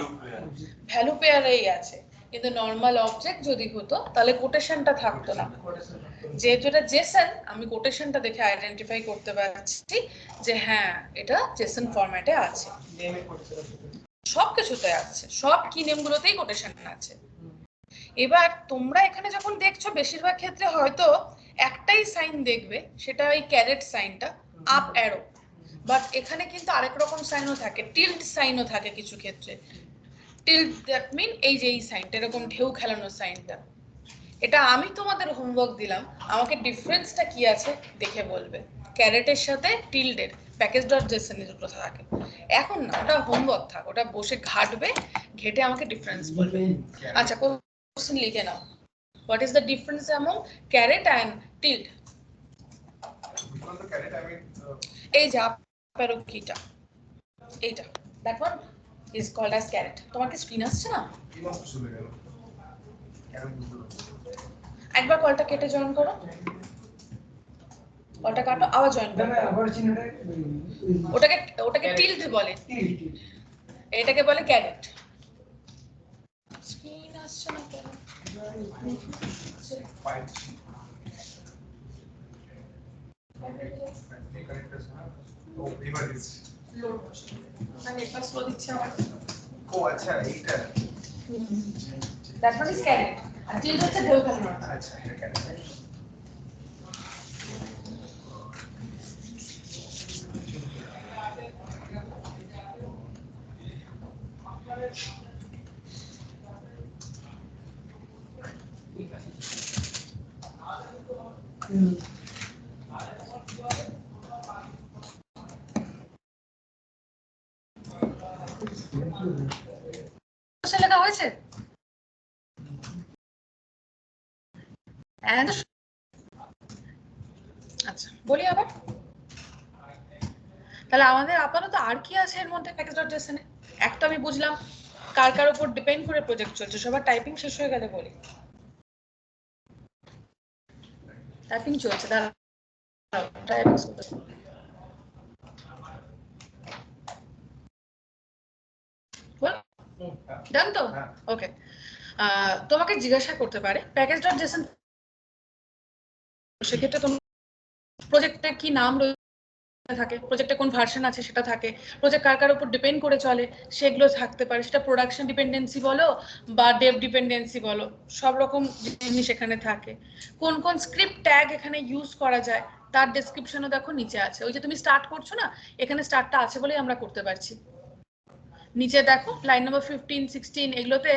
ভ্যালু পেয়ারেই আছে। কিন্তু নর্মাল অবজেক্ট যদি হতো তাহলে কোটেশনটা থাকতো না। যেহেতু এটা জেসন, আমি কোটেশনটা দেখে আইডেন্টিফাই করতে পারছি যে হ্যাঁ এটা জেসন ফরম্যাটে আছে। সবকিছুতে আছে, সব কি নেমগুলোতেই কোটেশন আছে। এবার তোমরা এখানে যখন দেখছো বেশিরভাগ ক্ষেত্রে হয়তো একটাই সাইন দেখবে, সেটা ওই ক্যারেট সাইনটা, আপ অ্যারো। বাট এখানে কিন্তু আরেক রকম সাইনও থাকে, টিল্ড সাইনও থাকে কিছু ক্ষেত্রে। টিল্ড দ্যাট মিন এই যে এই সাইনটা, এরকম ঢেউ খেলানো সাইনটা। এটা আমি তোমাদের হোমওয়ার্ক দিলাম, আমাকে ডিফারেন্সটা কি আছে দেখে বলবে। ক্যারেটের সাথে টিল্ডের প্যাকেজ.json এর দুটো থাকে। এখন না, ওটা হোমওয়ার্ক থাক, ওটা বসে ঘাটবে, ঘেটে আমাকে ডিফারেন্স বলবে। আচ্ছা, কোশ্চেন লিখে নাও। What is the difference among caret and tilde? এই যে আপ অ্যারো কিটা, এইটা, that one is called as caret. তোমার কি স্ক্রিন আসছে না? একবার কলটা কেটে জয়েন করো, কলটা কাটো, আবার জয়েন করো। ওটাকে টিল্ড বলে, এটাকে বলে ক্যারেট। স্ক্রিন আসছে না কেন? লোড বসে মানে একবার স্লো দিচ্ছি আবার ও আচ্ছা এইটা দ্যাট ওয়ান ইজ ক্যারেট আর টিল্ড হচ্ছে ঢেউ খেলানো আচ্ছা এটা কেন লেখা হয়েছে and আচ্ছা বলি আবার তাহলে আমাদের আপাতত আর কি আছে এর মধ্যে প্যাকেজ.json এ একটা আমি বুঝলাম কার কার উপর ডিপেন্ড করে প্রজেক্ট চলছে সবার টাইপিং শেষ হয়ে গেলে বলি টাইপিং চলছে দাঁড়াও টাইপিং চলছে ডান তো ওকে তোমাকে জিজ্ঞাসা করতে পারে প্যাকেজ.json সেক্ষেত্রে তোমার প্রজেক্টের কি নাম রয়েছে থাকে প্রজেক্টে কোন ভার্সন আছে সেটা থাকে প্রজেক্ট কার কার উপর ডিপেন্ড করে চলে সেগুলো থাকতে পারে সেটা প্রোডাকশন ডিপেন্ডেন্সি বলো বা ডেভ ডিপেন্ডেন্সি বলো সব রকম জিনিস এখানে থাকে কোন কোন স্ক্রিপ্ট ট্যাগ এখানে ইউজ করা যায় তার ডেসক্রিপশনও দেখো নিচে আছে ওই যে তুমি স্টার্ট করছো না এখানে স্টার্টটা আছে বলেই আমরা করতে পারছি নিচে দেখো লাইন নম্বর 15 16 এগুলোতে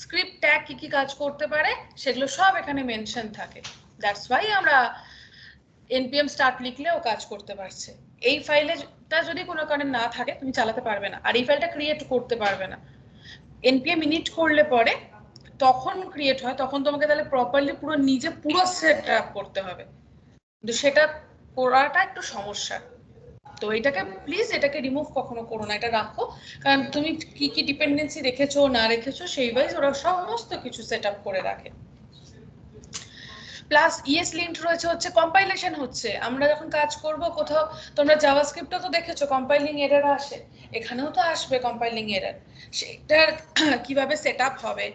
স্ক্রিপ্ট ট্যাগ কি কি কাজ করতে পারে সেগুলো সব এখানে মেনশন থাকে দ্যাটস ওয়াই আমরা npm স্টার্ট লিখলেও কাজ করতে পারছে এই ফাইলটা যদি কোনো কারণে না থাকে তুমি চালাতে পারবে না আর এই ফাইলটা ক্রিয়েট করতে পারবে না npm init করলে পরে তখন ক্রিয়েট হয় তখন তোমাকে তাহলে প্রপারলি পুরো নিজে পুরো সেটআপ করতে হবে কিন্তু সেটা করাটা একটু সমস্যা তো এটাকে প্লিজ এটাকে রিমুভ কখনো করো না এটা রাখো কারণ তুমি কি কি ডিপেন্ডেন্সি রেখেছো না রেখেছো সেই ওয়াইজ ওরা সমস্ত কিছু সেটআপ করে রাখে প্লাস ESLint রয়েছে হচ্ছে কম্পাইলেশন হচ্ছে আমরা যখন কাজ করব কোথাও তোমরা জাভাস্ক্রিপ্টও তো দেখেছো কম্পাইলিং এরর আসে এখানেও তো আসবে কম্পাইলিং এরর সেটার কিভাবে সেটআপ হবে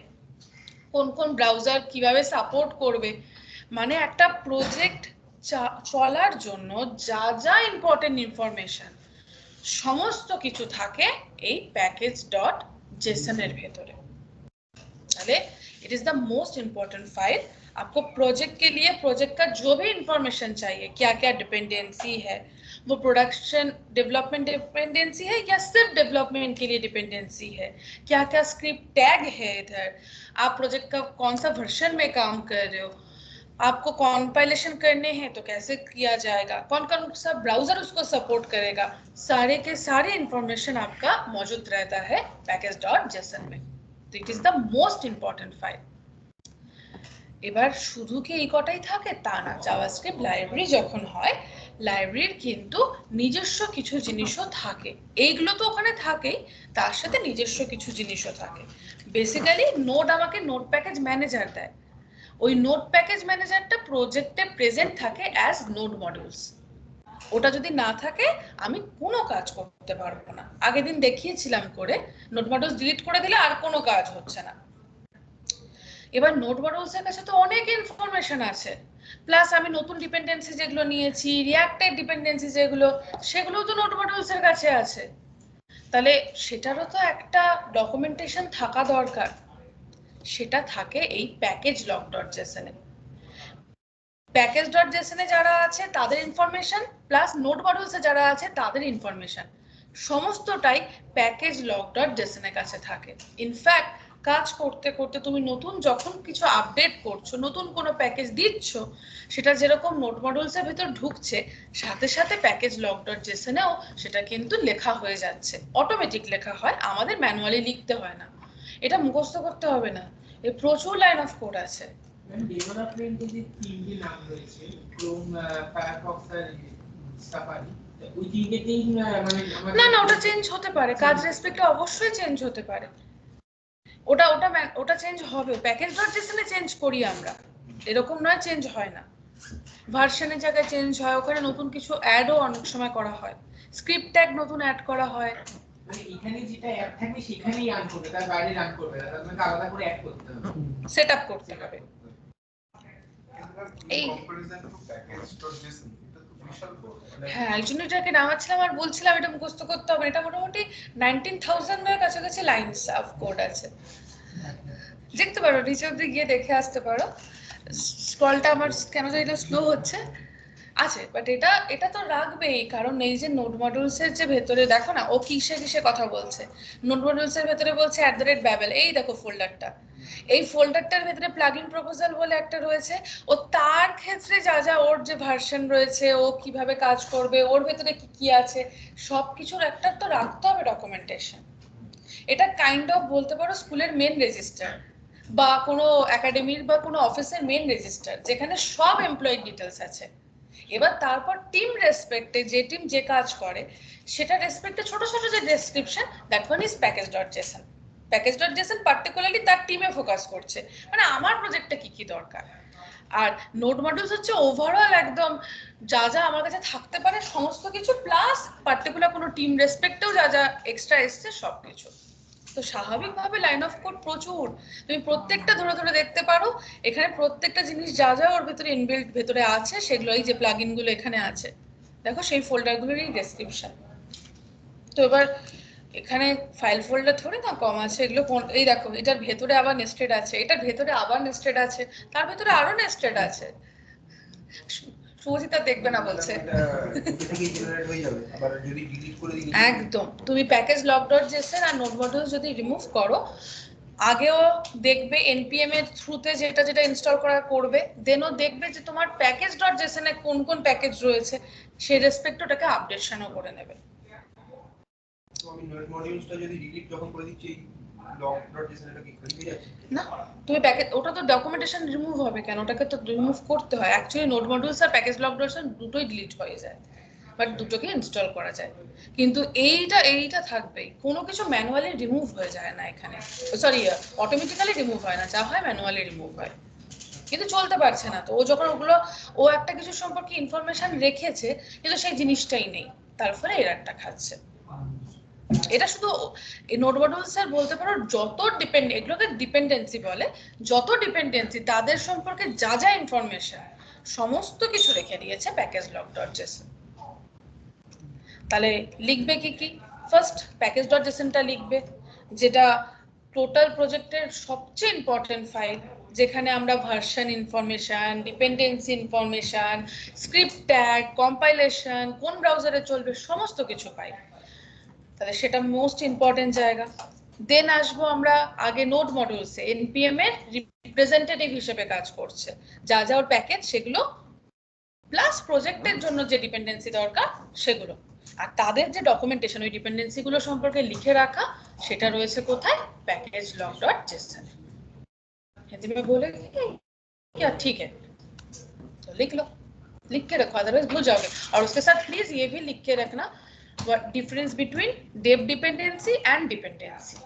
কোন কোন ব্রাউজার কিভাবে সাপোর্ট করবে মানে একটা প্রজেক্ট চলার জন্য যা যা ইম্পর্টেন্ট ইনফরমেশন সমস্ত কিছু থাকে এই package.json এর ভেতরে তাহলে it is the most important file आपको प्रोजेक्ट के लिए प्रोजेक्ट का जो भी इंफॉर्मेशन चाहिए क्या क्या डिपेंडेंसी है वो प्रोडक्शन डेवलपमेंट डिपेंडेंसी है या सिर्फ डेवलपमेंट के लिए डिपेंडेंसी है क्या क्या स्क्रिप्ट टैग है इधर आप प्रोजेक्ट का कौन सा वर्जन में काम कर रहे हो आपको कंपाइलेशन करने हैं तो कैसे किया जाएगा कौन कौन सा ब्राउजर उसको सपोर्ट करेगा सारे के सारे इंफॉर्मेशन आपका मौजूद रहता है package.json में तो it is the most important file এবার শুধু কি এই কটাই থাকে তা না জাভাস্ক্রিপ্ট লাইব্রেরি যখন হয় লাইব্রেরির কিন্তু নিজস্ব কিছু জিনিসও থাকে এইগুলো তো ওখানে থাকেই তার সাথে নিজস্ব কিছু জিনিসও থাকে বেসিক্যালি নোড আমাকে নোড প্যাকেজ ম্যানেজার দেয় ওই নোড প্যাকেজ ম্যানেজারটা প্রজেক্টে প্রেজেন্ট থাকে অ্যাজ নোড মডিউলস ওটা যদি না থাকে আমি কোনো কাজ করতে পারবো না আগের দিন দেখিয়েছিলাম করে নোড মডিউলস ডিলিট করে দিলে আর কোনো কাজ হচ্ছে না এবার নোড মডিউলস এর কাছে তো অনেক ইনফরমেশন আছে প্লাস আমি নতুন ডিপেন্ডেন্সি যেগুলো নিয়েছি রিঅ্যাক্টেড ডিপেন্ডেন্সি যেগুলো সেগুলো তো নোড মডিউলস এর কাছে আছে তাহলে সেটারও তো একটা ডকুমেন্টেশন থাকা দরকার সেটা থাকে এই package.json এ package.json এ যারা আছে তাদের ইনফরমেশন প্লাস নোড মডিউলস এ যারা আছে তাদের ইনফরমেশন সমস্তটাই package.json এর কাছে থাকে ইনফ্যাক্ট কাজ করতে করতে তুমি নতুন যখন কিছু আপডেট করছো নতুন কোনো প্যাকেজ দিচ্ছ সেটা যেরকম নোড মডিউলস এর ভিতর ঢুকছে সাথে সাথে package.json এও সেটা কিন্তু লেখা হয়ে যাচ্ছে অটোমেটিক লেখা হয় আমাদের ম্যানুয়ালি লিখতে হয় না এটা মুখস্থ করতে হবে না এর প্রচুর লাইন অফ কোড আছে ডেভেলপমেন্টে যে তিনটি নাম রয়েছে ক্রোম ফায়ারফক্স আর সাফারি ওই তিনটেই মানে না না ওটা চেঞ্জ হতে পারে কাজ রেসপেক্টে অবশ্যই চেঞ্জ হতে পারে ওটা চেঞ্জ হবে package.json এ চেঞ্জ করি আমরা এরকম নয় চেঞ্জ হয় না ভার্সনের জায়গায় চেঞ্জ হয় ওখানে নতুন কিছু অ্যাডও অনেক সময় করা হয় স্ক্রিপ্ট ট্যাগ নতুন অ্যাড করা হয় মানে এখানে যেটা অ্যাড থাকবে সেখানেই রান করবে তার বাইরে রান করবে না আপনাকে আলাদা করে অ্যাড করতে হবে সেটআপ করতে হবে এই কম্পারিজন টু প্যাকেজ.json এটা তো হ্যাঁ, এই জন্য এটাকে নামাচ্ছিলাম আর বলছিলাম এটা মুখস্থ করতে হবে। এটা মোটামুটি 19,000 এর কাছাকাছি লাইনস অফ কোড আছে। দেখতে পারো, নিচে অব্দি গিয়ে দেখে আসতে পারো। স্ক্রলটা আমার কেন জানি না স্লো হচ্ছে আছে, বাট এটা এটা তো রাখবেই, কারণ এই যে নোড মডিউলস এর যে ভেতরে দেখো না ও কিসে কিসে কথা বলছে। নোড মডিউলস এর ভেতরে বলছে @babel, এই দেখো ফোল্ডারটা, এই ফোল্ডারটার ভেতরে প্লাগইন প্রপোজাল বলে একটা রয়েছে। ও তার ক্ষেত্রে যা যা ওর যে ভার্সন রয়েছে, ও কিভাবে কাজ করবে, ওর ভেতরে কি কি আছে, সবকিছুর একটা তো রাখতে হবে ডকুমেন্টেশন। এটা কাইন্ড অফ বলতে পারো স্কুলের মেন রেজিস্টার বা কোনো একাডেমির বা কোনো অফিসের মেন রেজিস্টার, যেখানে সব এমপ্লয়ি ডিটেলস আছে। এবার তারপর টিম রেসপেক্টে যে টিম যে কাজ করে সেটা রেসপেক্টে ছোট ছোট যে ডেসক্রিপশন, দ্যাট ওয়ান ইজ প্যাকেজ.json। প্যাকেজ.json পার্টিকুলারলি তার টিমে ফোকাস করছে, মানে আমার প্রজেক্টে কি কি দরকার। আর নোড মডিউলস হচ্ছে ওভারঅল একদম যা যা আমার কাছে থাকতে পারে সমস্ত কিছু, প্লাস পার্টিকুলার কোনো টিম রেসপেক্টেও যা যা এক্সট্রা এসছে সবকিছু। তো স্বাভাবিকভাবে লাইন অফ কোড প্রচুর, তুমি প্রত্যেকটা ধরে ধরে দেখতে পারো। এখানে প্রত্যেকটা জিনিস যা যা ওর ভেতরে ইনবিল্ট ভেতরে আছে সেগুলো, এই যে প্লাগইন গুলো এখানে আছে দেখো, সেই ফোল্ডারগুলোরই ডেসক্রিপশন। তো এবার এখানে ফাইল ফোল্ডার থোড়ে না কম আছে, এগুলো এই দেখো এটার ভেতরে আবার নেস্টেড আছে, এটার ভেতরে আবার নেস্টেড আছে, তার ভেতরে আরো নেস্টেড আছে। সুচিতা দেখবে না বলছে একদম। তুমি প্যাকেজ log.json আর নোড মডিউল যদি রিমুভ করো, আগেও দেখবে npm এর থ্রুতে যেটা যেটা ইনস্টল করা করবে, দেনও দেখবে যে তোমার প্যাকেজ.json এ কোন কোন প্যাকেজ রয়েছে, সেই রেসপেক্ট ওটাকে আপডেশনও করে নেবে। তো আমি নোড মডিউলসটা যদি ডিলিট যখন করে দিচ্ছি log.json এটা কি খালি হয়ে যাচ্ছে না, তুমি প্যাকেজ, ওটা তো ডকুমেন্টেশন রিমুভ হবে কেন, ওটাকে তো রিমুভ করতে হয়। অ্যাকচুয়ালি নোড মডিউলস আর প্যাকেজ log.json দুটোই ডিলিট হয়ে যায়, বাট দুটোকে ইনস্টল করা যায়। কিন্তু এইটা থাকবেই, কোনো কিছু ম্যানুয়ালি রিমুভ হয়ে যায় না এখানে, সরি অটোমেটিক্যালি রিমুভ হয় না, যা হয় ম্যানুয়ালি রিমুভ হয়। কিন্তু চলতে পারছে না, তো ও যখন ওগুলো, ও একটা কিছু সম্পর্কে ইনফরমেশন রেখেছে কিন্তু সেই জিনিসটাই নেই, তার ফলে এরারটা খাচ্ছে। এটা শুধু এই নোড মডিউলস এর বলতে পারো যত এগুলোকে ডিপেন্ডেন্সি বলে, যত ডিপেন্ডেন্সি তাদের সম্পর্কে যা যা ইনফরমেশন সমস্ত কিছু রেখে দিয়েছে প্যাকেজ log.json। তাহলে লিখবে কি কি, ফার্স্ট প্যাকেজ.json-টা লিখবে, যেটা টোটাল প্রজেক্টের সবচেয়ে ইম্পর্টেন্ট ফাইল, যেখানে আমরা version information, dependency information, script tag, compilation, কোন ব্রাউজারে চলবে সমস্ত কিছু পাই। তাহলে সেটা মোস্ট ইম্পর্টেন্ট জায়গা। দেন আসবো আমরা আগে নোড মডিউলসে, npm এর রিপ্রেজেন্টেটিভ হিসেবে কাজ করছে, যা যা ওর প্যাকেজ সেগুলো, প্লাস প্রজেক্টের জন্য যে ডিপেন্ডেন্সি দরকার সেগুলো, আর তাদের যে ডকুমেন্টেশন ওই ডিপেন্ডেন্সি গুলো সম্পর্কে লিখে রাখা, সেটা রয়েছে কোথায়, पैकेज log.json। हिंदी में बोलेगी क्या, ठीक है तो लिख लो, लिख के रखो, अदरवाइज भूल जाओगे। और उसके साथ प्लीज ये भी लिख के रखना what difference between dev dependency and dependency।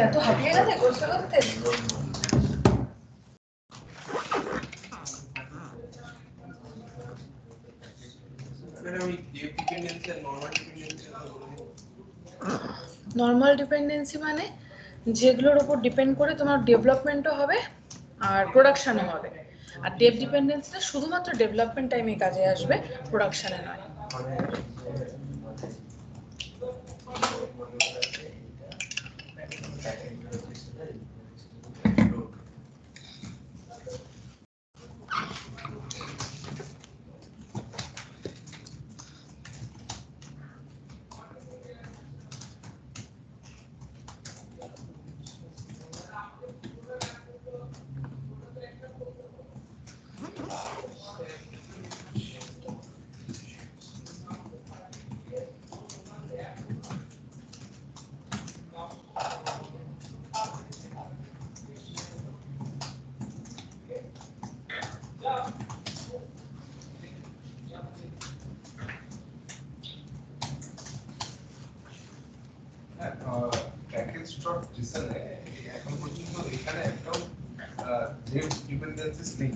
এত হাঁপিয়ে গেলে করতে করতে নর্মাল ডিপেন্ডেন্সি মানে যেগুলোর উপর ডিপেন্ড করে তোমার ডেভেলপমেন্টও হবে আর প্রোডাকশনও হবে। আর ডেভ ডিপেন্ডেন্সিটা শুধুমাত্র ডেভেলপমেন্ট টাইমে কাজে আসবে, প্রোডাকশনে নয়। প্যাকেজ ডট ডিসেলে এখন পর্যন্ত এখানে একটাও ডেভ ডিপেন্ডেন্সিস নেই।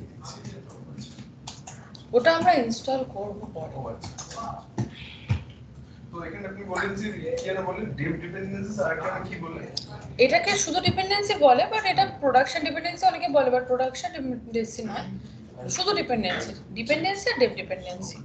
ওটা আমরা ইনস্টল করব পরে। তো এখানে আপনি বলেন যে কি না বলেন ডেভ ডিপেন্ডেন্সিস আর একটা কি বলে? এটাকে শুধু ডিপেন্ডেন্সি বলে, বাট এটা প্রোডাকশন ডিপেন্ডেন্সি অনেকে বলে, বাট প্রোডাকশন ডিপেন্ডেন্সি নয়, শুধু ডিপেন্ডেন্সি। ডিপেন্ডেন্সি আর ডেভ ডিপেন্ডেন্সি।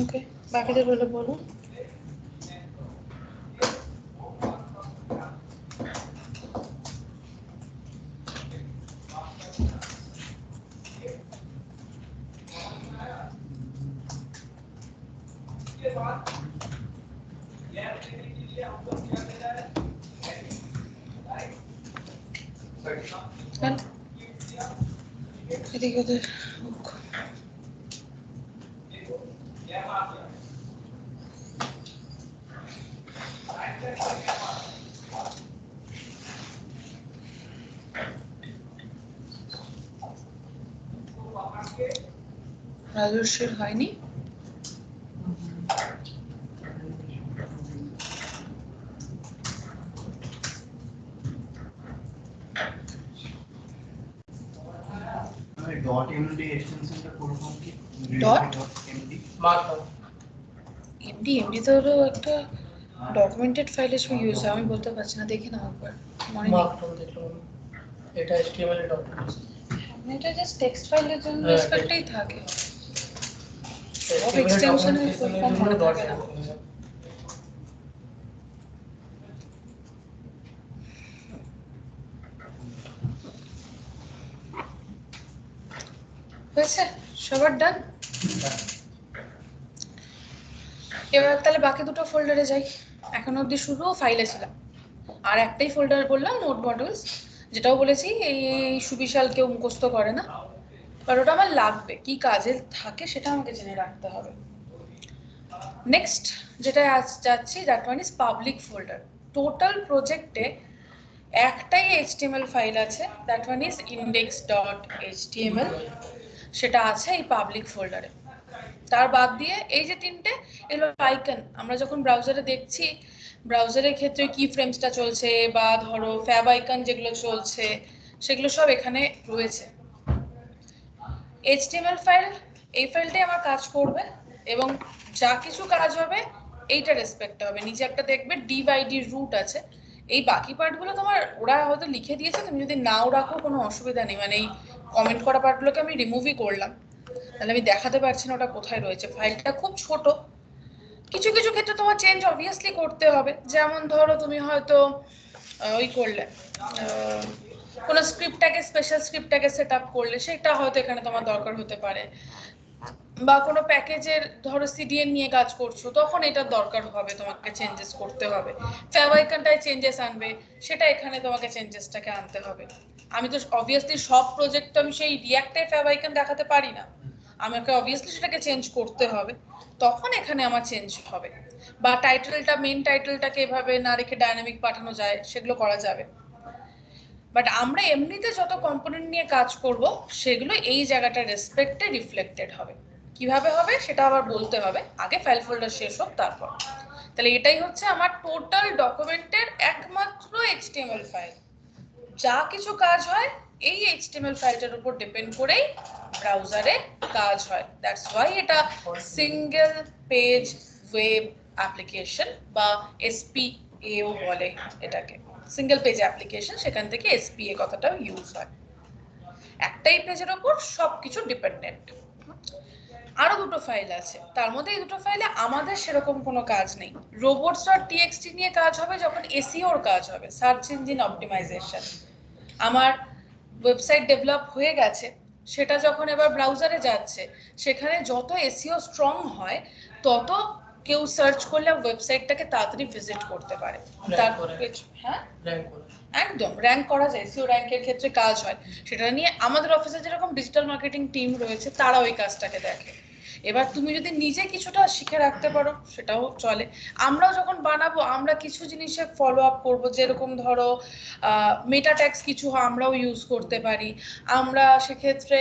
ওকে, বাকিদের বলে বলুন। এদিকে ওদের রাজস্বীর হয়নি। ডট এমডি এক্সটেনশনটা কোরকম কি? ডট এমডি এমডি তো হলো একটা ডকুমেন্টেড ফাইলের সময় ইউজ হয়। আমি বলতে পারছি না, দেখে নাও একবার, মনে নেই। মার্কডাউন দেখলাম এটা HTML এর ডকুমেন্ট। এটা জাস্ট টেক্সট ফাইলের জন্য হ্যাঁ, রেসপেক্টেই থাকে। সব HTML এক্সটেনশনের documentation ফুল এর ফর্ম জন্য মনে ডট থাকে না। হয়েছে সবার ডান? এবার তাহলে বাকি দুটো ফোল্ডারে যাই। এখন অবধি শুধু ফাইলে ছিলাম, আর একটাই ফোল্ডার বললাম নোট মডিউলস, যেটাও বলেছি এই সুবিশাল কেউ মুখস্থ করে না, কারণ ওটা আমার লাগবে, কি কাজে থাকে সেটা আমাকে জেনে রাখতে হবে। নেক্সট যেটা আজ যাচ্ছি, that one is public folder. Total প্রজেক্টে একটাই HTML ফাইল আছে, দ্যাট ওয়ান ইজ index.html, সেটা আছে এই পাবলিক ফোল্ডারে। তার বাদ দিয়ে এই যে তিনটে এগুলো আইকন, আমরা যখন ব্রাউজারে দেখছি, ব্রাউজারের ক্ষেত্রে কি ফ্রেমসটা চলছে বা ধরো ফ্যাব আইকন যেগুলো চলছে, সেগুলো সব এখানে রয়েছে। HTML ফাইল, এই ফাইলটাই আমার কাজ করবে, এবং যা কিছু কাজ হবে এইটা রেসপেক্ট হবে। নিচে একটা দেখবে div/id রুট আছে, এই বাকি পার্টগুলো তোমার ওরা হয়তো লিখে দিয়েছে, তুমি যদি নাও রাখো কোনো অসুবিধা নেই। মানে এই কমেন্ট করা পার্টগুলোকে আমি রিমুভই করলাম, তাহলে আমি দেখাতে পারছি না ওটা কোথায় রয়েছে। ফাইলটা খুব ছোট, কিছু কিছু ক্ষেত্রে তোমার চেঞ্জ অবভিয়াসলি করতে হবে। যেমন ধরো তুমি হয়তো ওই করলে কোনো স্ক্রিপ্টটাকে স্পেশাল স্ক্রিপ্টটাকে সেট আপ করলে সেটা হয়তো এখানে তোমার দরকার হতে পারে, বা কোনো প্যাকেজের ধরো সিডিএন নিয়ে কাজ করছো তখন এটার দরকার হবে, তোমাকে চেঞ্জেস করতে হবে। ফ্যাব আইকনটায় চেঞ্জেস আনবে, সেটা এখানে তোমাকে চেঞ্জেসটাকে আনতে হবে। আমি তো অবভিয়াসলি সব প্রজেক্ট তো আমি সেই রিঅ্যাক্টে ফ্যাব আইকন দেখাতে পারি না, আমাকে অবভিয়াসলি সেটাকে চেঞ্জ করতে হবে, তখন এখানে আমার চেঞ্জ হবে। বা টাইটেলটা, মেইন টাইটেলটাকে এভাবে না রেখে ডায়নামিক পাঠানো যায়, সেগুলো করা যাবে। বাট আমরা এমনিতে যত কম্পোনেন্ট নিয়ে কাজ করব সেগুলো এই জায়গাটা রেসপেক্টে রিফ্লেক্টেড হবে। কিভাবে হবে সেটা আবার বলতে হবে, আগে ফাইল ফোল্ডার শেষ হোক তারপর। তাহলে এটাই হচ্ছে আমার টোটাল ডকুমেন্টের একমাত্র এইচটিএমএল ফাইল। যা কিছু কাজ হয় এই এইচটিএমএল ফাইলটার উপর ডিপেন্ড করেই ব্রাউজারে কাজ হয়। দ্যাটস ওয়াই এটা সিঙ্গেল পেজ ওয়েব অ্যাপ্লিকেশন বা এসপিএও বলে এটাকে, সিঙ্গেল পেজ অ্যাপ্লিকেশন, সেখান থেকে এসপিএ কথাটাও ইউজ হয়। একটাই পেজের উপর সবকিছু ডিপেন্ডেন্ট। আরো দুটো ফাইল আছে, তার মধ্যে এই দুটো ফাইলে আমাদের সেরকম কোনো কাজ নেই। robots.txt নিয়ে কাজ হবে যখন এসইওর কাজ হবে, সার্চ ইঞ্জিন অপটিমাইজেশন। আমার ওয়েবসাইট ডেভেলপ হয়ে গেছে, সেটা যখন এবার ব্রাউজারে যাচ্ছে, সেখানে যত এসইও স্ট্রং হয় তত কেউ সার্চ করলে ওয়েবসাইটটাকে তাড়াতাড়ি ভিজিট করতে পারে। তার হ্যাঁ একদম র্যাঙ্ক করা যায়, এসইও র্যাঙ্কের ক্ষেত্রে কাজ হয়। সেটা নিয়ে আমাদের অফিসে যেরকম ডিজিটাল মার্কেটিং টিম রয়েছে তারা ওই কাজটাকে দেখে। এবার তুমি যদি নিজে কিছুটা শিখে রাখতে পারো সেটাও চলে। আমরাও যখন বানাবো আমরা কিছু জিনিসে ফলো আপ করবো, যেরকম ধরো মেটা ট্যাগস কিছু আমরাও ইউজ করতে পারি। আমরা সেক্ষেত্রে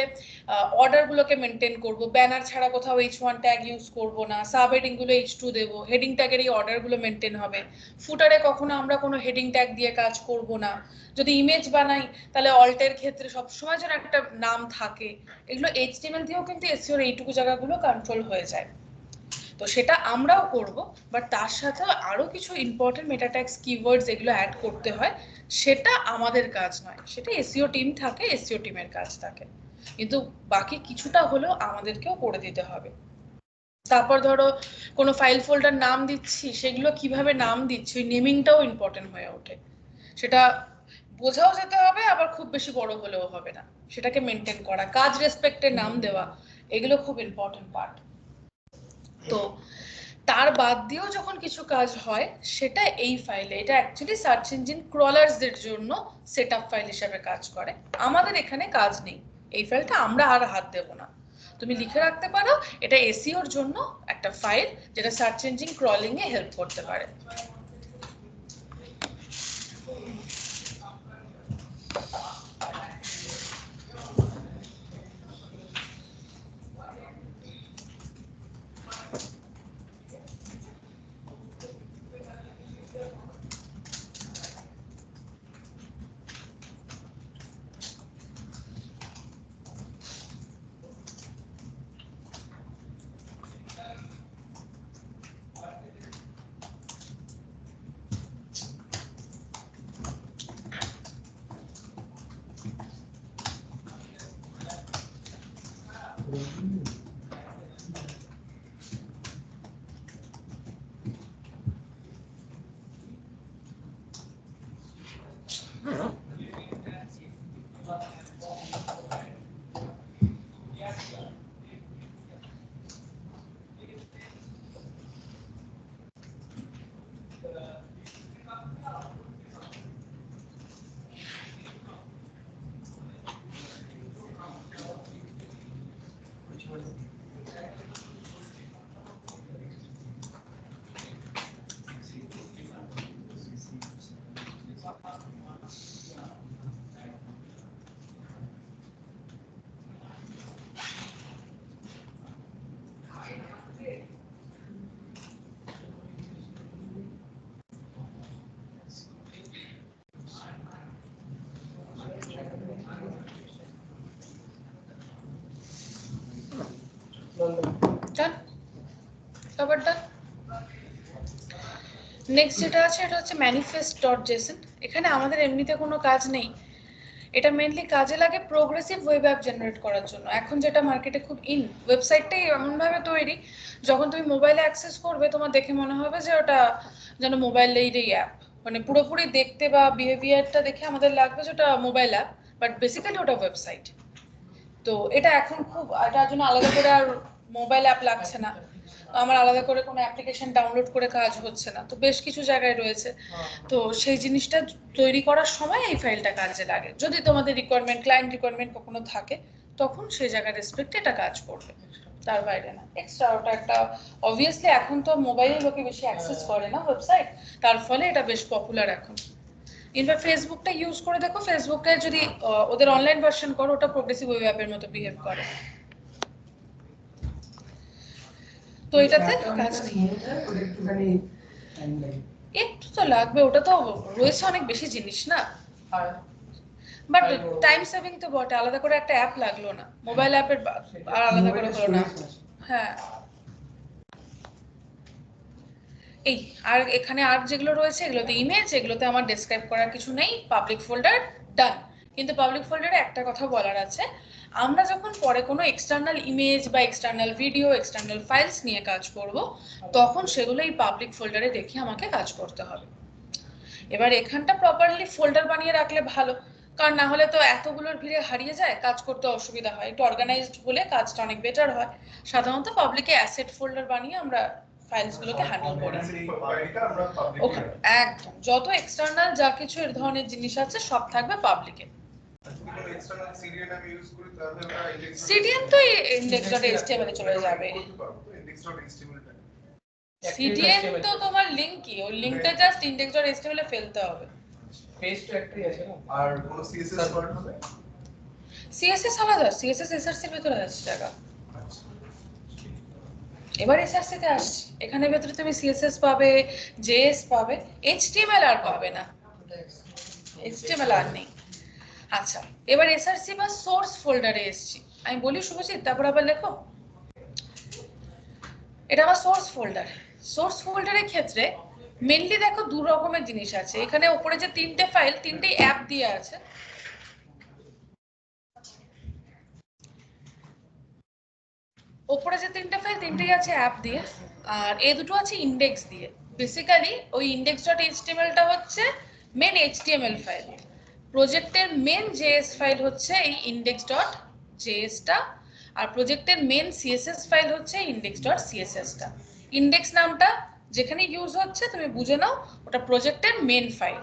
অর্ডারগুলোকে মেনটেন করব, ব্যানার ছাড়া কোথাও H1 ট্যাগ ইউজ করব না, সাব হেডিংগুলো H2 দেবো, হেডিং ট্যাগের এই অর্ডারগুলো মেনটেন হবে। ফুটারে কখনো আমরা কোনো হেডিং ট্যাগ দিয়ে কাজ করব না। যদি ইমেজ বানাই তাহলে অল্টের ক্ষেত্রে সবসময় যেন একটা নাম থাকে। এগুলো এইচটিএমএল দিয়েও কিন্তু এসইওর এইটুকু জায়গাগুলো কন্ট্রোল হয়ে যায়। তো সেটা আমরাও করব, বাট তার সাথে আরো কিছু ইম্পর্টেন্ট মেটা ট্যাগস কিওয়ার্ডস এগুলো অ্যাড করতে হয়, সেটা আমাদের কাজ নয়, সেটা এসইও টিম থাকে, এসইও টিমের কাজ থাকে। কিন্তু বাকি কিছুটা হলেও আমাদেরকেও করে দিতে হবে। তারপর ধরো কোনো ফাইল ফোল্ডার নাম দিচ্ছি, সেগুলো কিভাবে নাম দিচ্ছি ওই নেমিংটাও ইম্পর্টেন্ট হয়ে ওঠে। সেটা বোঝাও যেতে হবে, আবার খুব বেশি বড় হলেও হবে না, সেটাকে মেনটেন করা, কাজ রেসপেক্টে নাম দেওয়া, এগুলো খুব ইম্পর্টেন্ট পার্ট। তো তার বাদ দিয়েও যখন কিছু কাজ হয় সেটা এই ফাইলে, এটা অ্যাকচুয়ালি সার্চ ইঞ্জিন ক্রলারসদের জন্য সেটআপ ফাইল হিসেবে কাজ করে, আমাদের এখানে কাজ নেই। এই ফাইলটা আমরা আর হাত দেব না। তুমি লিখে রাখতে পারো এটা এসইওর জন্য একটা ফাইল, যেটা সার্চ ইঞ্জিন ক্রলিং এ হেল্প করতে পারে। নেক্সট যেটা আছে এটা হচ্ছে manifest.json। এখানে আমাদের এমনিতে কোনো কাজ নেই, এটা মেইনলি কাজে লাগে প্রোগ্রেসিভ ওয়েব অ্যাপ জেনারেট করার জন্য। এখন যেটা মার্কেটে খুব ইন, ওয়েবসাইটটাই এমনভাবে তৈরি যখন তুমি মোবাইলে অ্যাক্সেস করবে তোমার দেখে মনে হবে যে ওটা যেন মোবাইলেরই অ্যাপ, মানে পুরোপুরি দেখতে বা বিহেভিয়ারটা দেখে আমাদের লাগবে যে ওটা মোবাইল অ্যাপ, বাট বেসিক্যালি ওটা ওয়েবসাইট। তো এটা এখন খুব, এটার জন্য আলাদা করে আর মোবাইল অ্যাপ লাগছে না, আমার আলাদা করে কোনো অ্যাপ্লিকেশন ডাউনলোড করে কাজ হচ্ছে না, তো বেশ কিছু জায়গায় রয়েছে। তো সেই জিনিসটা তৈরি করার সময় এই ফাইলটা কাজে লাগে, যদি তোমাদের রিকোয়ারমেন্ট, ক্লায়েন্ট রিকোয়ারমেন্ট কখনো থাকে তখন সেই জায়গার রেসপেক্টে এটা কাজ করবে, তার বাইরে না। এক্সট্রা ওটা একটা, অবভিয়াসলি এখন তো মোবাইলে লোকে বেশি অ্যাক্সেস করে না ওয়েবসাইট, তার ফলে এটা বেশ পপুলার এখন। ইনফ্যাক্ট ফেসবুকটা ইউজ করে দেখো, ফেসবুকটা যদি ওদের অনলাইন ভার্সন করো, ওটা প্রোগ্রেসিভ ওয়েব অ্যাপের মতো বিহেভ করে। তো এটাতে কাজ নেই, একটু তো লাগবে, ওটা তো রয়েছে অনেক বেশি জিনিস না, বাট টাইম সেভিং তো বটে, আলাদা করে একটা অ্যাপ লাগলো না, মোবাইল অ্যাপের আর আলাদা করে হলো না। হ্যাঁ, এই আর এখানে আর যেগুলো রয়েছে এগুলোতে ইমেজ, এগুলোতে আমার ডেসক্রাইব করার কিছু নেই, পাবলিক ফোল্ডার ডান। কিন্তু পাবলিক ফোল্ডারে একটা কথা বলার আছে, আমরা যখন পরে কোনো এক্সটার্নাল ইমেজ বা এক্সটার্নাল ভিডিও, এক্সটার্নাল ফাইলস নিয়ে কাজ করব, তখন সেগুলো এই পাবলিক ফোল্ডারে দেখে আমাকে কাজ করতে হবে। এবার এখানটা প্রপারলি ফোল্ডার বানিয়ে রাখলে ভালো, কারণ না হলে তো এতগুলোর ভিড়ে হারিয়ে যায়, কাজ করতে অসুবিধা হয়। একটু অর্গানাইজড হলে কাজটা অনেক বেটার হয়। সাধারণত পাবলিকে অ্যাসেট ফোল্ডার বানিয়ে আমরা ফাইলসগুলোকে হ্যান্ডেল করি। একদম, যত এক্সটার্নাল যা কিছু এর ধরনের জিনিস আছে সব থাকবে পাবলিকে। সিডিএন তো index.html এ চলে যাবে। সিডিএন তো তোমার লিংক কি, ওই লিংকটা জাস্ট index.html এ ফেলতে হবে। পেজ তো একটাই আছে না, আর কোন সিএসএস ফরম্যাট হবে? সিএসএস আলাদা, সিএসএস এসআরসি এর ভিতরে আছে জায়গা। এবার এসআরসি তে আসছি, এখানে ভেতরে তুমি সিএসএস পাবে, জেএস পাবে, এইচটিএমএল আর পাবে না, এইচটিএমএল আর নেই। আচ্ছা, এবার এসআরসি বা সোর্স ফোল্ডারে এসেছি, আমি বলি শুভজিৎ, তারপর আবার লেখো। এটা আমার সোর্স ফোল্ডার। সোর্স ফোল্ডারের ক্ষেত্রে মেইনলি দেখো দু রকমের জিনিস আছে, এখানে উপরে যে তিনটে ফাইল, তিনটেই অ্যাপ দিয়ে আছে। উপরে যে তিনটে ফাইল, তিনটেই আছে অ্যাপ দিয়ে, আর এই দুটো আছে ইন্ডেক্স দিয়ে। বেসিক্যালি ওই index.html টা হচ্ছে মেন এইচটিএমএল ফাইল, প্রজেক্টের মেন জেএস ফাইল হচ্ছে এই index.js টা, আর প্রজেক্টের মেন সিএসএস ফাইল হচ্ছে index.css টা। ইন্ডেক্স নামটা যেখানে ইউজ হচ্ছে তুমি বুঝে নাও, ওটা প্রজেক্টের main file,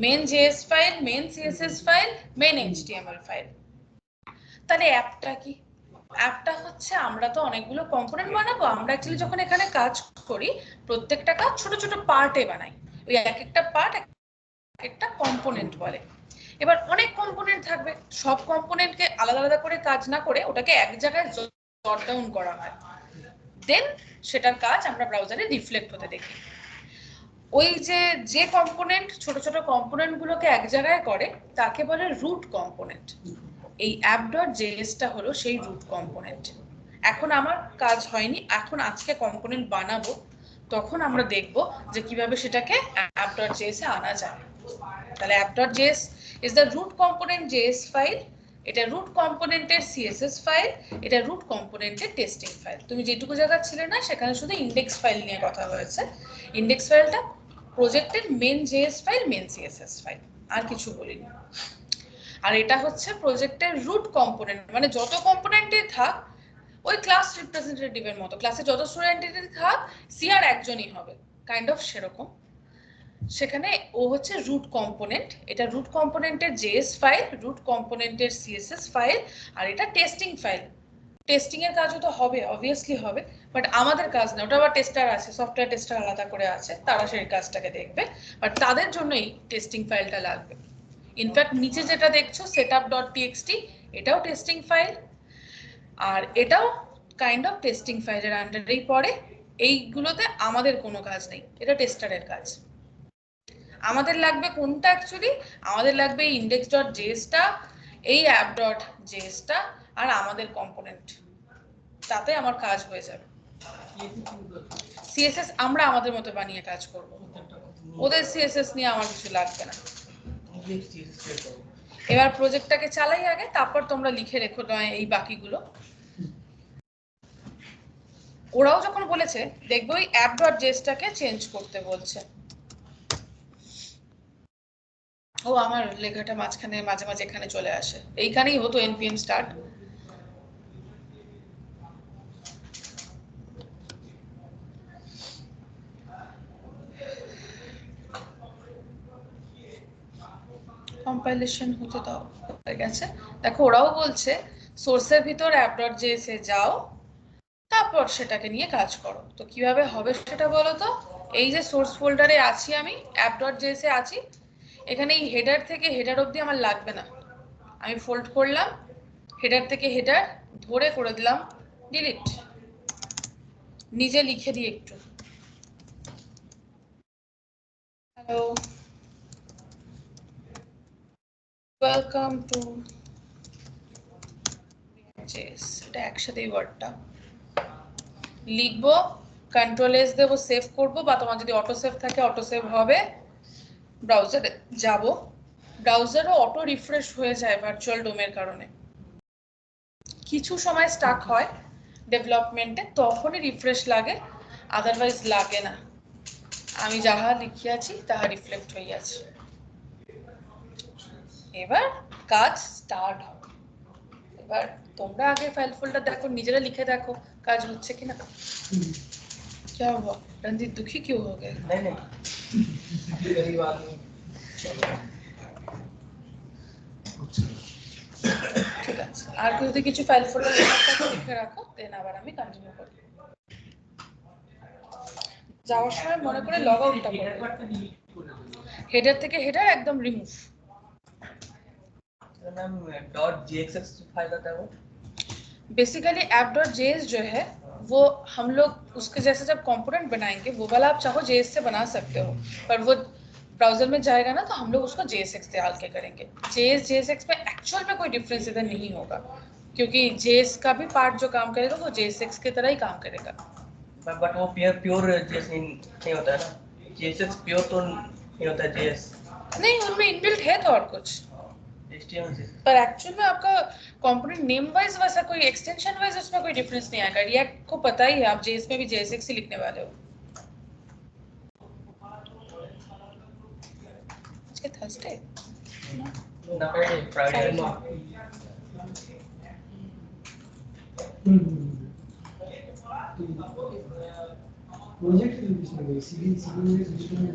main JS file, main CSS file, main HTML file. তাহলে অ্যাপটা কি? অ্যাপটা হচ্ছে, আমরা তো অনেকগুলো কম্পোনেন্ট বানাবো, আমরা অ্যাকচুয়ালি যখন এখানে কাজ করি প্রত্যেকটা কাজ ছোট ছোট পার্টে বানাই, ওই এক একটা পার্ট একটা কম্পোনেন্ট বলে। এবার অনেক কম্পোনেন্ট থাকবে, সব কম্পোনেন্টকে আলাদা আলাদা করে কাজ না করে ওটাকে এক জায়গায় জট ডাউন করা হয়, দেন সেটার কাজ আমরা ব্রাউজারে রিফ্লেক্ট হতে দেখি। ওই যে কম্পোনেন্ট, ছোট ছোট কম্পোনেন্ট গুলোকে এক জায়গায় করে তাকে বলে রুট কম্পোনেন্ট। এই app.js টা হলো সেই রুট কম্পোনেন্ট। এখন আমার কাজ হয়নি, এখন আজকে কম্পোনেন্ট বানাবো, তখন আমরা দেখব যে কিভাবে সেটাকে app.js এ আনা যায়। তাহলে app.js is the root component JS file, এটা রুট কম্পোনেন্টের সিএসএস ফাইল, এটা রুট কম্পোনেন্টের টেস্টিং ফাইল। তুমি যেটুকু জায়গা ছিলে না সেখানে শুধু ইন্ডেক্স ফাইল নিয়ে কথা হয়েছে। ইন্ডেক্স ফাইলটা প্রজেক্টের main JS file, main CSS file, আর কিছু বলিনি। আর এটা হচ্ছে প্রজেক্টের রুট কম্পোনেন্ট, মানে যত কম্পোনেন্টে থাক, ওই ক্লাস রিপ্রেজেন্টেটিভের মতো, ক্লাসে যত স্টুডেন্টের থাক সিআর একজনই হবে, কাইন্ড অফ সেরকম। সেখানে ও হচ্ছে রুট কম্পোনেন্ট, এটা রুট কম্পোনেন্টের জেএস ফাইল, রুট কম্পোনেন্টের সিএসএস ফাইল, আর এটা টেস্টিং ফাইল। টেস্টিং এর কাজও তো হবে, অবভিয়াসলি হবে, বাট আমাদের কাজ না, ওটা আবার টেস্টার আছে, সফটওয়্যার টেস্টার আলাদা করে আছে, তারা সেই কাজটাকে দেখবে, বাট তাদের জন্য এই টেস্টিং ফাইলটা লাগবে। ইনফ্যাক্ট নিচে যেটা দেখছো setup.txt, এটাও টেস্টিং ফাইল, আর এটাও কাইন্ড অফ টেস্টিং ফাইলের আন্ডারেই পড়ে। এইগুলোতে আমাদের কোনো কাজ নেই, এটা টেস্টারের কাজ। আমাদের লাগবে কোনটা অ্যাকচুয়ালি? আমাদের লাগবে এই index.js টা, এই app.js টা, আর আমাদের কম্পোনেন্ট, তাতে আমার কাজ হয়ে যাবে। সিএসএস আমরা আমাদের মতো বানিয়ে কাজ করব, ওদের সিএসএস নিয়ে আমার কিছু লাগবে না। এবার প্রজেক্টটাকে চালাই আগে, তারপর তোমরা লিখে রেখো নয় এই বাকিগুলো। ওরাও যখন বলেছে দেখবো ওই app.js টাকে চেঞ্জ করতে বলছে, ও আমার লেখাটা মাঝখানে মাঝে মাঝে এখানে চলে আসে, এইখানেই হতো এনপিএম স্টার্ট। কম্পাইলেশন হতে দাও, হয়ে গেছে। দেখো ওরাও বলছে সোর্সের ভিতর app.js এ যাও, তারপর সেটাকে নিয়ে কাজ করো। তো কিভাবে হবে সেটা বলো তো। এই যে সোর্স ফোল্ডারে আছি আমি, app.js এ আছি, এখানে এই হেডার থেকে হেডার অবধি আমার লাগবে না। আমি ফোল্ড করলাম, হেডার থেকে হেডার ধরে করে দিলাম ডিলিট। নিজে লিখে দিই একটু, হ্যালো ওয়েলকাম টু জেস, এটা একসাথেই ওয়ার্ডটা লিখবো, কন্ট্রোল এস দেবো, সেভ করবো, বা তোমার যদি অটো সেভ থাকে অটো সেভ হবে। ব্রাউজারে যাব, ব্রাউজারও অটো রিফ্রেশ হয়ে যায় ভার্চুয়াল ডোমের কারণে। কিছু সময় স্টাক হয় ডেভেলপমেন্টে, তখনই রিফ্রেশ লাগে, আদারওয়াইজ লাগে না। আমি যাহা লিখিয়াছি তাহা রিফ্লেক্ট হইয়াছে। এবার কাজ স্টার্ট হবে। এবার তোমরা আগে ফাইল ফোল্ডার দেখো, নিজেরা লিখে দেখো কাজ হচ্ছে কিনা। क्या हुआ रंजीत, दुखी क्यों हो गए? नहीं नहीं, गरीब आदमी। ঠিক আছে, আর যদি কিছু ফাইল ফোল্ডার লিখে রাখো, দেন আবার আমি কন্টিনিউ করি। যাওয়ার সময় মনে করে লগ আউটটা করবে, হেডার থেকে হেডার একদম রিমুভ। तो मैम डॉट जेएक्सएक्स फाइल आता है वो। बेसिकली app.js जो है वो हम लोग उसके जैसे जब कंपोनेंट बनाएंगे, वो वाला आप चाहो JS से बना सकते हो, पर वो ब्राउजर में जाएगा ना, तो हम लोग उसको JSX से डाल के करेंगे। JSX में एक्चुअल में कोई डिफरेंस इधर नहीं होगा, क्योंकि JS का भी पार्ट जो काम करेगा वो JSX की तरह ही काम करेगा। बट वो प्योर जेएस नहीं होता है ना, जेएसएक्स प्योर तो नहीं होता है जेएस। नहीं, उनमें इनबिल्ट है तो और कुछ, एचटीएमएल से। पर एक्चुअल में आपका कंपोनेंट नेम वाइज वैसा कोई एक्सटेंशन वाइज उसमें कोई डिफरेंस नहीं आएगा। रिएक्ट को पता ही है, आप JS में भी JSX ही लिखने वाले हो। आज के थर्सडे ना Friday Friday. Project civil civil में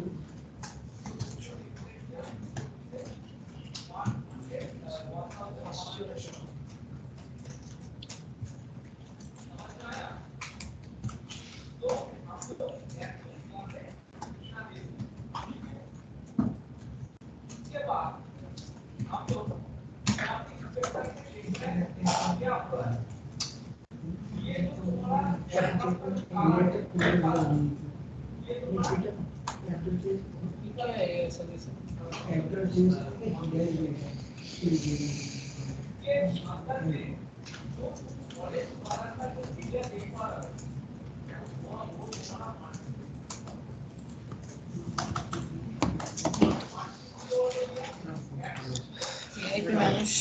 VIP মানুষ।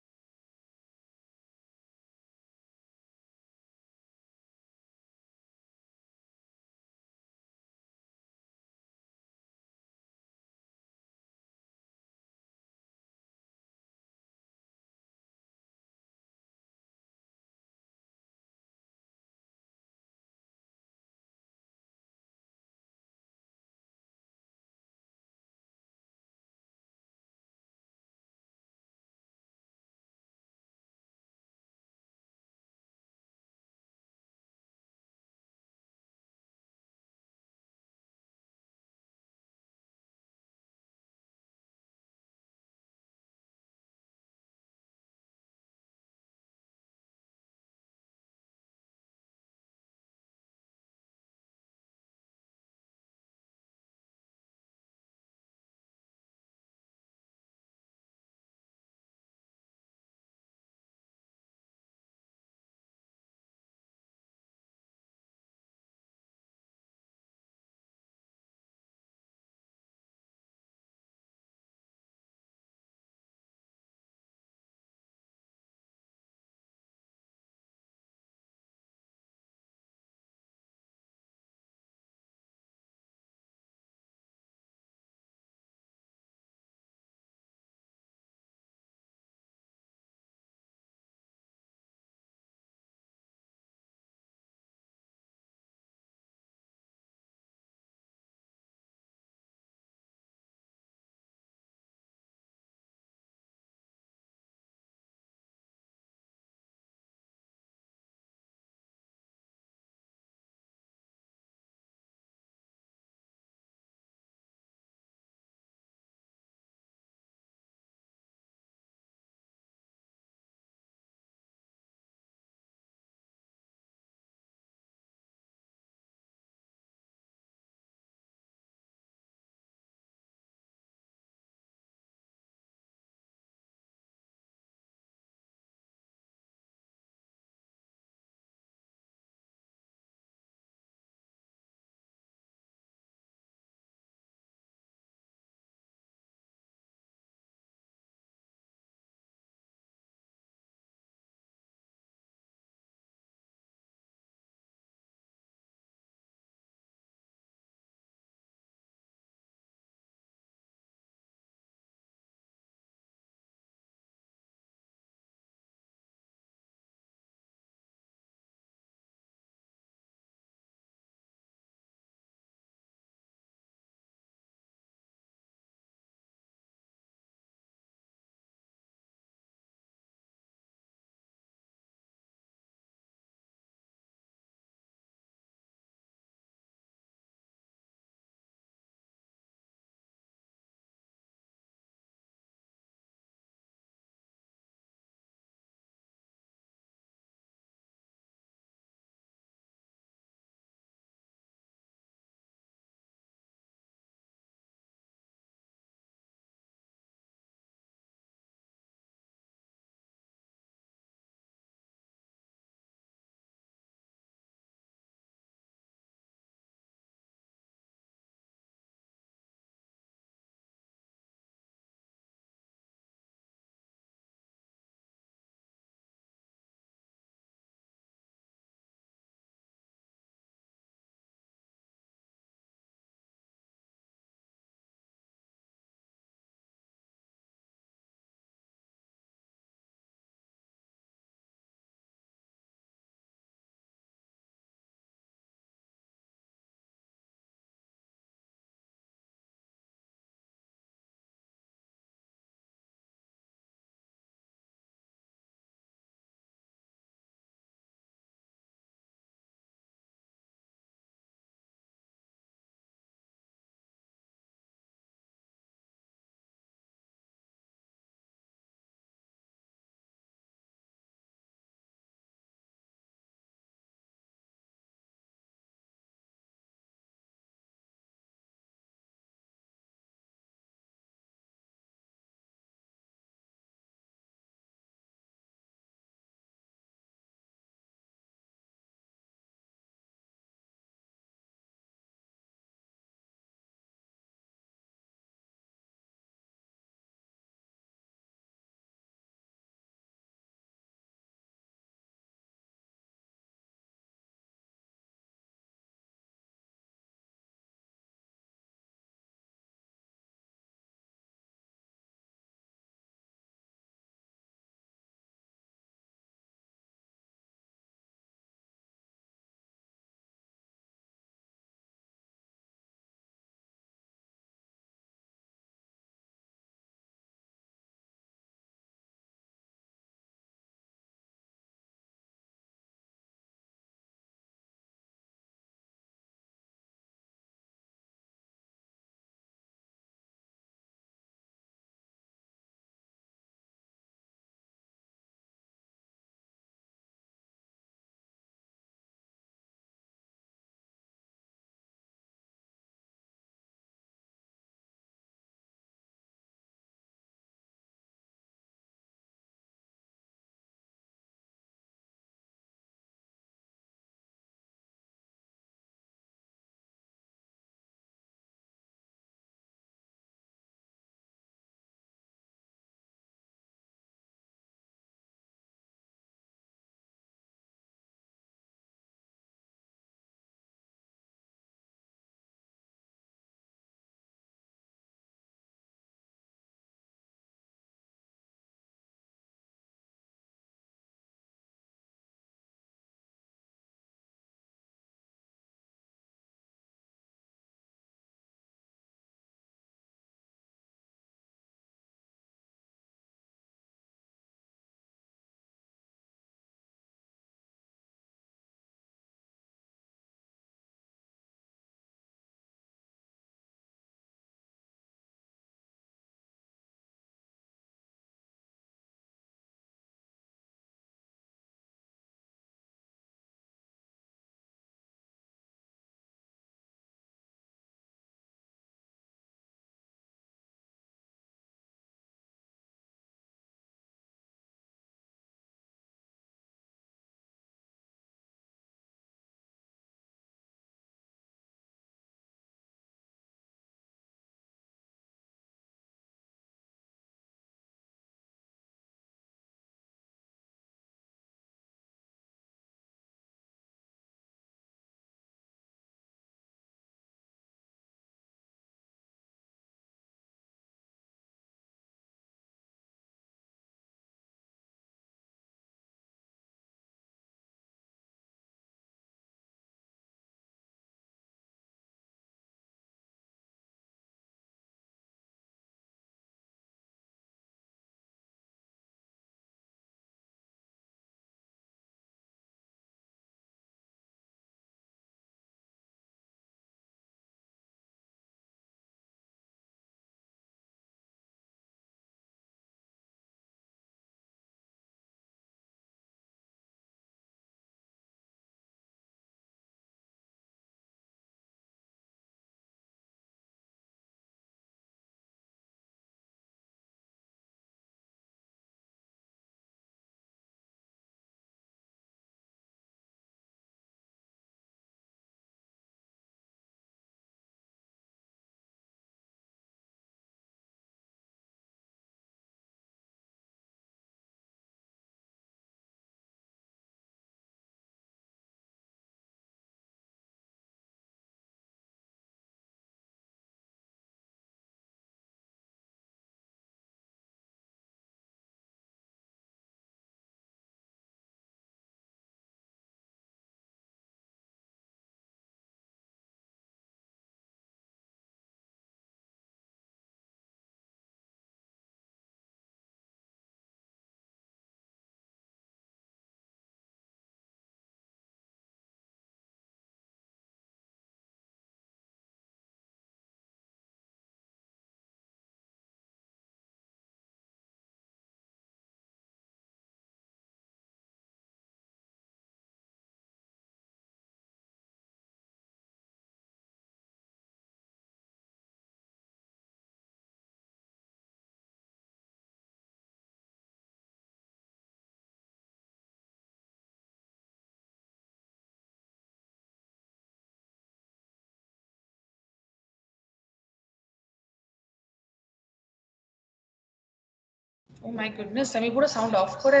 ও মাই গুডনেস, আমি পুরো সাউন্ড অফ করে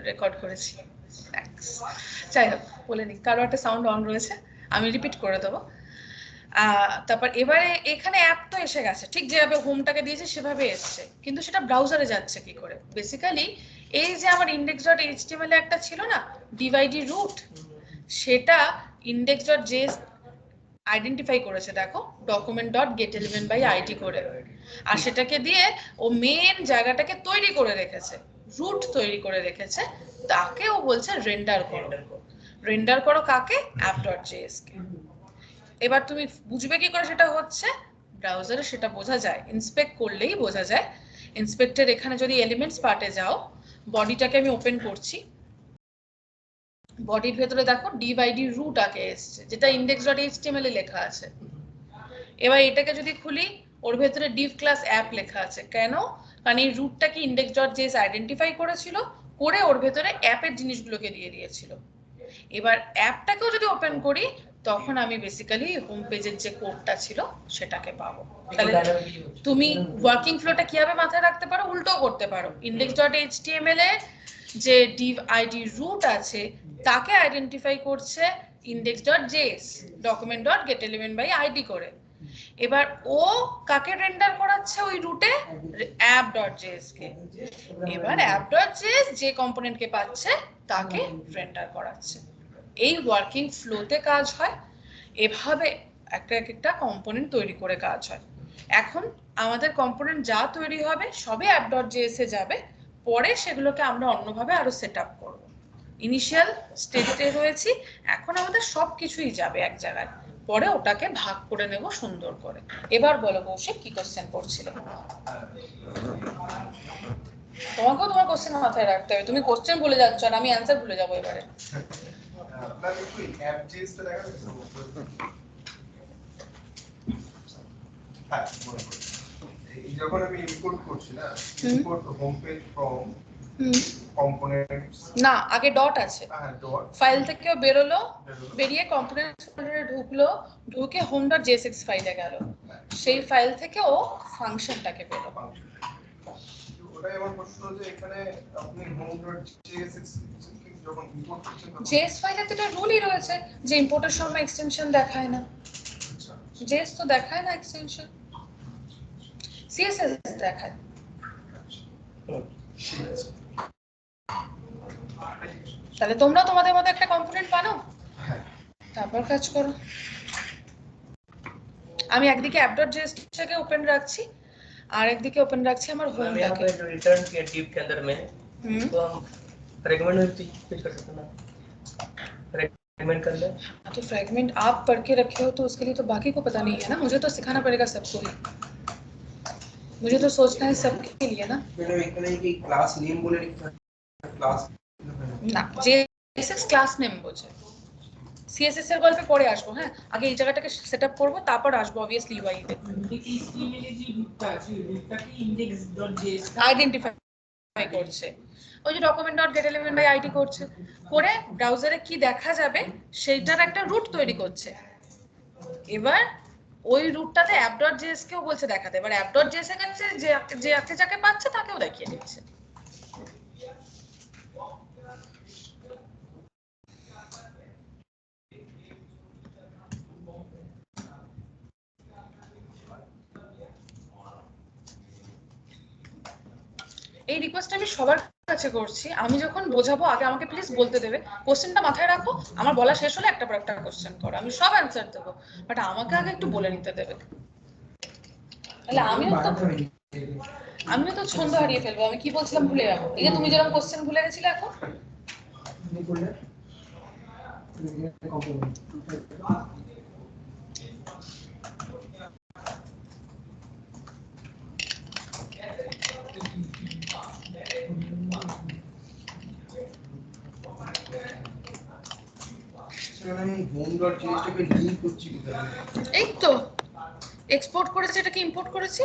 রেকর্ড করেছি। Thanks. যাই হোক, বলে নি, কারো একটা সাউন্ড অন রয়েছে, আমি রিপিট করে দেবো। তারপর এবারে এখানে অ্যাপ তো এসে গেছে, ঠিক যেভাবে হোমটাকে দিয়েছে সেভাবে এসছে, কিন্তু সেটা ব্রাউজারে যাচ্ছে কি করে? বেসিক্যালি এই যে আমার index.html একটা ছিল না, ডিভাইডি রুট, সেটা index.js আইডেন্টিফাই করেছে, দেখো document.getElementById করে, আর সেটাকে দিয়ে ও মেন জায়গাটাকে তৈরি করে রেখেছে, রুট তৈরি করে রেখেছে, তাকে ও বলছে রেন্ডার করো। রেন্ডার করো কাকে? app.js কে। এবার তুমি বুঝবে কি করে সেটা হচ্ছে? ব্রাউজারে সেটা বোঝা যায়, ইন্সপেক্ট করলেই বোঝা যায়। ইন্সপেক্টের এখানে যদি এলিমেন্টস পার্টে যাও, বডিটাকে আমি ওপেন করছি, বডির ভেতরে দেখো ডিভাইডি রুট আগে এসছে, যেটা index.html এ লেখা আছে। এবার এটাকে যদি খুলি, ওর ভেতরে div ক্লাস অ্যাপ লেখা আছে। কেন? কারণ এই রুটটাকে index.js আইডেন্টিফাই করেছিল, করে ওর ভেতরে অ্যাপের জিনিসগুলোকে দিয়ে দিয়েছিল। এবার অ্যাপটাকেও যদি ওপেন করি, তখন আমি বেসিক্যালি হোম পেজের যে কোডটা ছিল সেটাকে পাবো। তাহলে তুমি ওয়ার্কিং ফ্লোটা কিভাবে মাথায় রাখতে পারো, উল্টো করতে পারো। index.html এর যে div id root আছে, তাকে আইডেন্টিফাই করছে index.js document.getElementById করে। এবার ও কাকে রেন্ডার করাচ্ছে ওই রুটে? app.js কে। এবার app.js যে কম্পোনেন্টকে পাচ্ছে তাকে রেন্ডার করাচ্ছে। এই ওয়ার্কিং ফ্লোতে কাজ হয়, এভাবে একটা একটা কম্পোনেন্ট তৈরি করে কাজ হয়। এখন আমাদের কম্পোনেন্ট যা তৈরি হবে সবই app.js এ যাবে, পরে সেগুলোকে আমরা অন্যভাবে আরো সেট আপ করবো। ইনিশিয়াল স্টেজে রয়েছি, এখন আমাদের সবকিছুই যাবে এক জায়গায়, পরে ওটাকে ভাগ করে নেব সুন্দর করে। এবার বলো কৌশিক, কি কোশ্চেন করছিলে? তোমাকেও তোমার কোশ্চেন মাথায় রাখতে হবে, তুমি কোশ্চেন ভুলে যাচ্ছ আর আমি অ্যান্সার ভুলে যাবো এবারে। আপনার একটু অ্যাপ জিএস টা দেখা যাচ্ছে? হ্যাঁ, মনে পড়ছে। এই যখন আমি ইম্পোর্ট করছি না, import home page from components, না, আগে ডট আছে, হ্যাঁ ডট, ফাইল থেকে বেরোলো, বেরিয়ে কম্পোনেন্টস ফোল্ডারে ঢুকলো, ঢুকে home.jsx ফাইলে গেল, সেই ফাইল থেকে ও ফাংশনটাকে পেলো। ওটাই আমার প্রশ্ন, যে এখানে আপনি home.jsx যখন ইম্পোর্ট করছেন তখন জেএস ফাইলে তো এটা রুলই রয়েছে যে ইম্পোর্টের সময় এক্সটেনশন দেখায় না, জেএস তো দেখায় না এক্সটেনশন, সিএসএস দেখায়। তাহলে তোমরা তোমাদের মতো একটা কম্পোনেন্ট বানাও, তারপর কাজ করো। আমি একদিকে app.js টাকে ওপেন রাখছি, আর একদিকে ওপেন রাখছি আমার হোমটাকে। रिटर्न किया div के अंदर में, तो हम फ्रेगमेंट में पेज कर सकते हैं ना, फ्रेगमेंट कर ले। तो फ्रैगमेंट आप पढ़ के रखे हो तो उसके लिए तो बाकी को पता नहीं है ना, मुझे तो सिखाना पड़ेगा सबको ही, मुझे तो सोचना है सबके लिए ना। मैंने এখানে কি ক্লাস নেম বলে লিখতে হয়, ক্লাস না, জেএসএক্স ক্লাস নেম বোঝে, সিএসএস এর গল্পে পরে আসবো। হ্যাঁ, আগে এই জায়গাটাকে সেটআপ করব, তারপর আসবো অবভিয়াসলি ইউআই তে। HTML এর যে রুটটা আছে, রুটটাকে index.js আইডেন্টিফাই করছে, ওই যে document.getElementById করছে, করে ব্রাউজারে কি দেখা যাবে সেইটার একটা রুট তৈরি করছে। এবার ওই রুটটাতে app.js কেও বলছে দেখাতে, এবার app.js এর কাছে যে যাকে পাচ্ছে তাকেও দেখিয়ে দিচ্ছে। এই রিকোয়েস্ট আমি সবার কাছে করছি, আমি যখন বোঝাবো আগে আমাকে প্লিজ বলতে দেবে, কোশ্চেনটা মাথায় রাখো, আমার বলা শেষ হলে একটা পর একটা কোশ্চেন করো, আমি সব অ্যানসার দেবো, বাট আমাকে আগে একটু বলে নিতে দেবে। তাহলে আমিও তো ছন্দ হারিয়ে ফেলবো, আমি কি বলছিলাম ভুলে যাবো। এই যে তুমি যেরকম কোশ্চেন ভুলে গেছিলে এখন, আমি home.js টাকে লিংক করছি কোথায়? এই তো এক্সপোর্ট করেছি, এটাকে ইম্পোর্ট করেছি।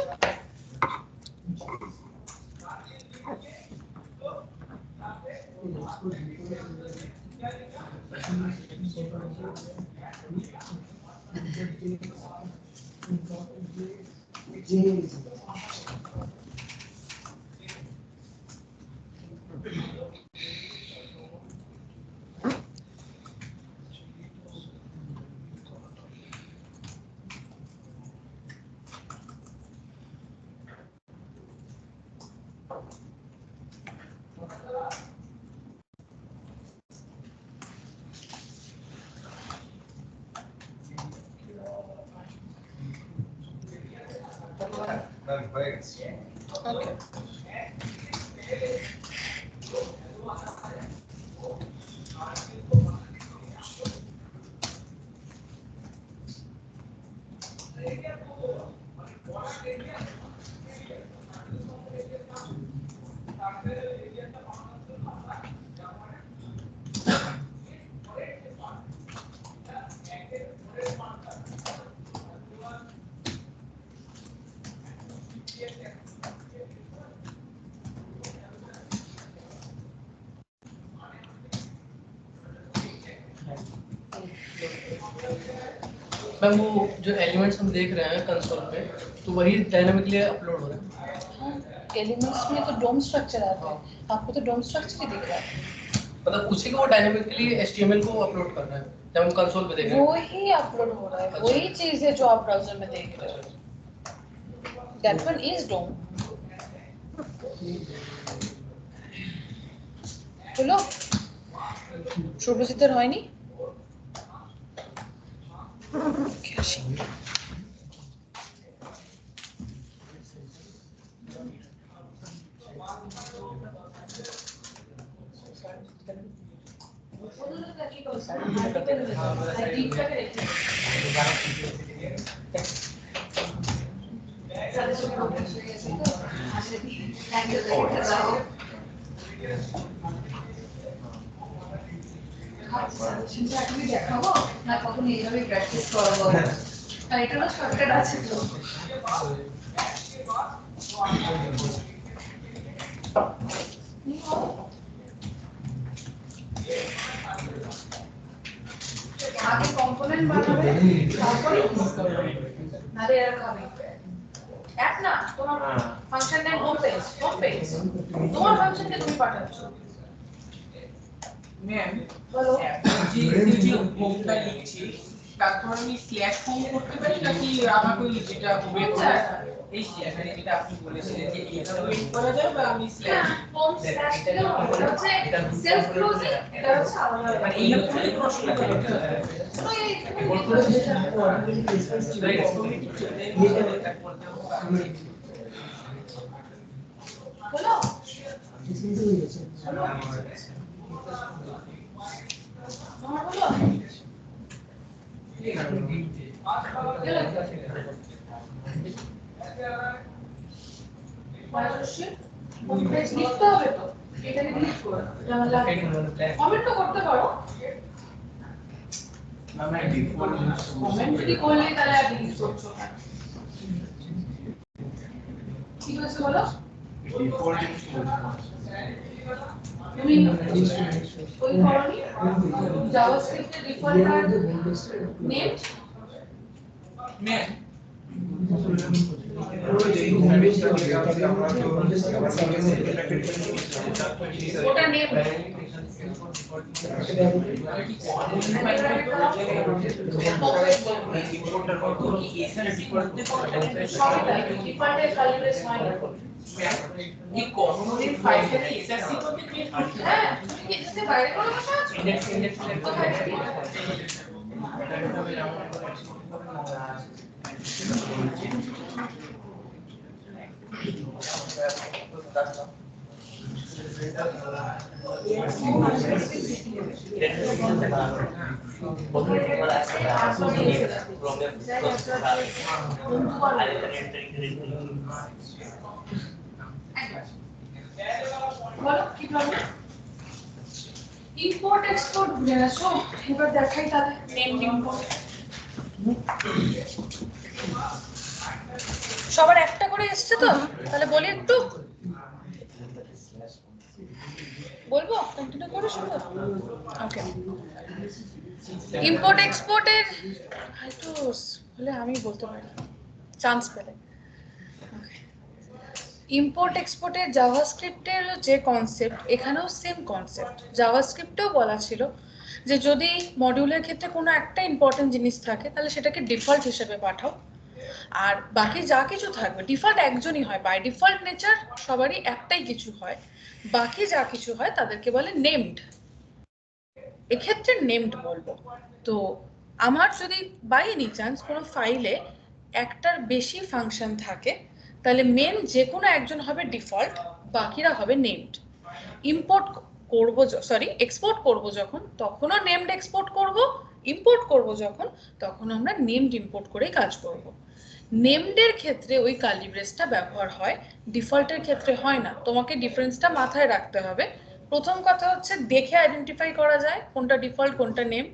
ম্যাম হয়ে গেছে। ওকে मैम वो जो एलिमेंट्स हम देख रहे हैं कंसोल पे तो वही डायनामिकली अपलोड हो रहा है। एलिमेंट्स में तो डोम स्ट्रक्चर आता है, आपको तो डोम स्ट्रक्चर ही दिख रहा है, मतलब उसी को वो डायनामिकली HTML को अपलोड कर रहा है जब हम कंसोल पे देख रहे हैं। वो ही अपलोड हो रहा है, वही चीज है जो आप ब्राउजर में देख रहे हो। That one is DOM. হলো শুভজিতের হয়নি? দেখাবো না কখন এইভাবে প্র্যাকটিস করবো, আর এটারও শর্টকাট আছে তো। আগে কম্পোনেন্ট বানাবে তারপরে নারে এর খাবে অ্যাপ না তোমার ফাংশন নেম হোম পেজ তোমার ফাংশনকে তুমি পাঠাচ্ছ ম্যাম বলো যে হোমটা লিখছি তারপর আমি স্ল্যাশ হোম করতে পারি নাকি আমাকে ওই যেটা ওয়েব এই স্ল্যাশ যেটা আপনি বলেছিলেন যে এইভাবে ওয়েব করা যায় বা আমি স্ল্যাশ হোম স্ল্যাশ দিলে এটা হচ্ছে সেলফ ক্লোজিং, এটা হচ্ছে আলাদা মানে এই রকম প্রশ্ন করতে হবে বলো লিখতে হবে তো, এটাকে ডিলিট করো, কমেন্ট তো করতে পারো, কমেন্ট যদি করলে তাহলে আর ডিলিট করছো না। ঠিক আছে বলো তুমি ওই করনি জাভাস্ক্রিপ্টের ডিফল্ট নেম ম্যাম ওটা নেম এই কম্পোনেন্ট ফাইলটাকে এসএসসি করতে ক্রিয়েট করতে হ্যাঁ তুমি কি এটাতে বাইরে কোনো কথা আছে কোথায় বলো কি প্রবলেম ইম্পোর্ট এক্সপোর্ট ভুলে গেছো এবার দেখাই তাহলে নেম ইম্পোর্ট সবার একটা করে এসছে তো, তাহলে বলি একটু বলবো কন্টিনিউ করো শুধু। ওকে ইম্পোর্ট এক্সপোর্টের একটু বলে আমি বলতে পারি চান্স পেলে। ইম্পোর্ট এক্সপোর্টের জাভাস্ক্রিপ্টের যে কনসেপ্ট এখানেও সেম কনসেপ্ট, জাভাস্ক্রিপ্টেও বলা ছিল যে যদি মডিউলের ক্ষেত্রে কোনো একটা ইম্পর্টেন্ট জিনিস থাকে তাহলে সেটাকে ডিফল্ট হিসেবে পাঠাও, আর বাকি যা কিছু থাকবে ডিফল্ট একজনই হয়, বাই ডিফল্ট নেচার সবারই একটাই কিছু হয়, বাকি যা কিছু হয় তাদেরকে বলে নেমড। এক্ষেত্রে নেমড বলবো। তো আমার যদি বাই এনি চান্স কোনো ফাইলে একটার বেশি ফাংশন থাকে তাহলে মেন যে কোনো একজন হবে ডিফল্ট, বাকিরা হবে নেমড। ইম্পোর্ট করব এক্সপোর্ট করব যখন, তখনও নেমড এক্সপোর্ট করব, ইম্পোর্ট করব যখন, তখন আমরা নেমড ইম্পোর্ট করেই কাজ করব। নেমডের ক্ষেত্রে ওই কার্লি ব্রেসটা ব্যবহার হয়, ডিফল্টের ক্ষেত্রে হয় না। তোমাকে ডিফারেন্সটা মাথায় রাখতে হবে। প্রথম কথা হচ্ছে দেখে আইডেন্টিফাই করা যায় কোনটা ডিফল্ট কোনটা নেমড।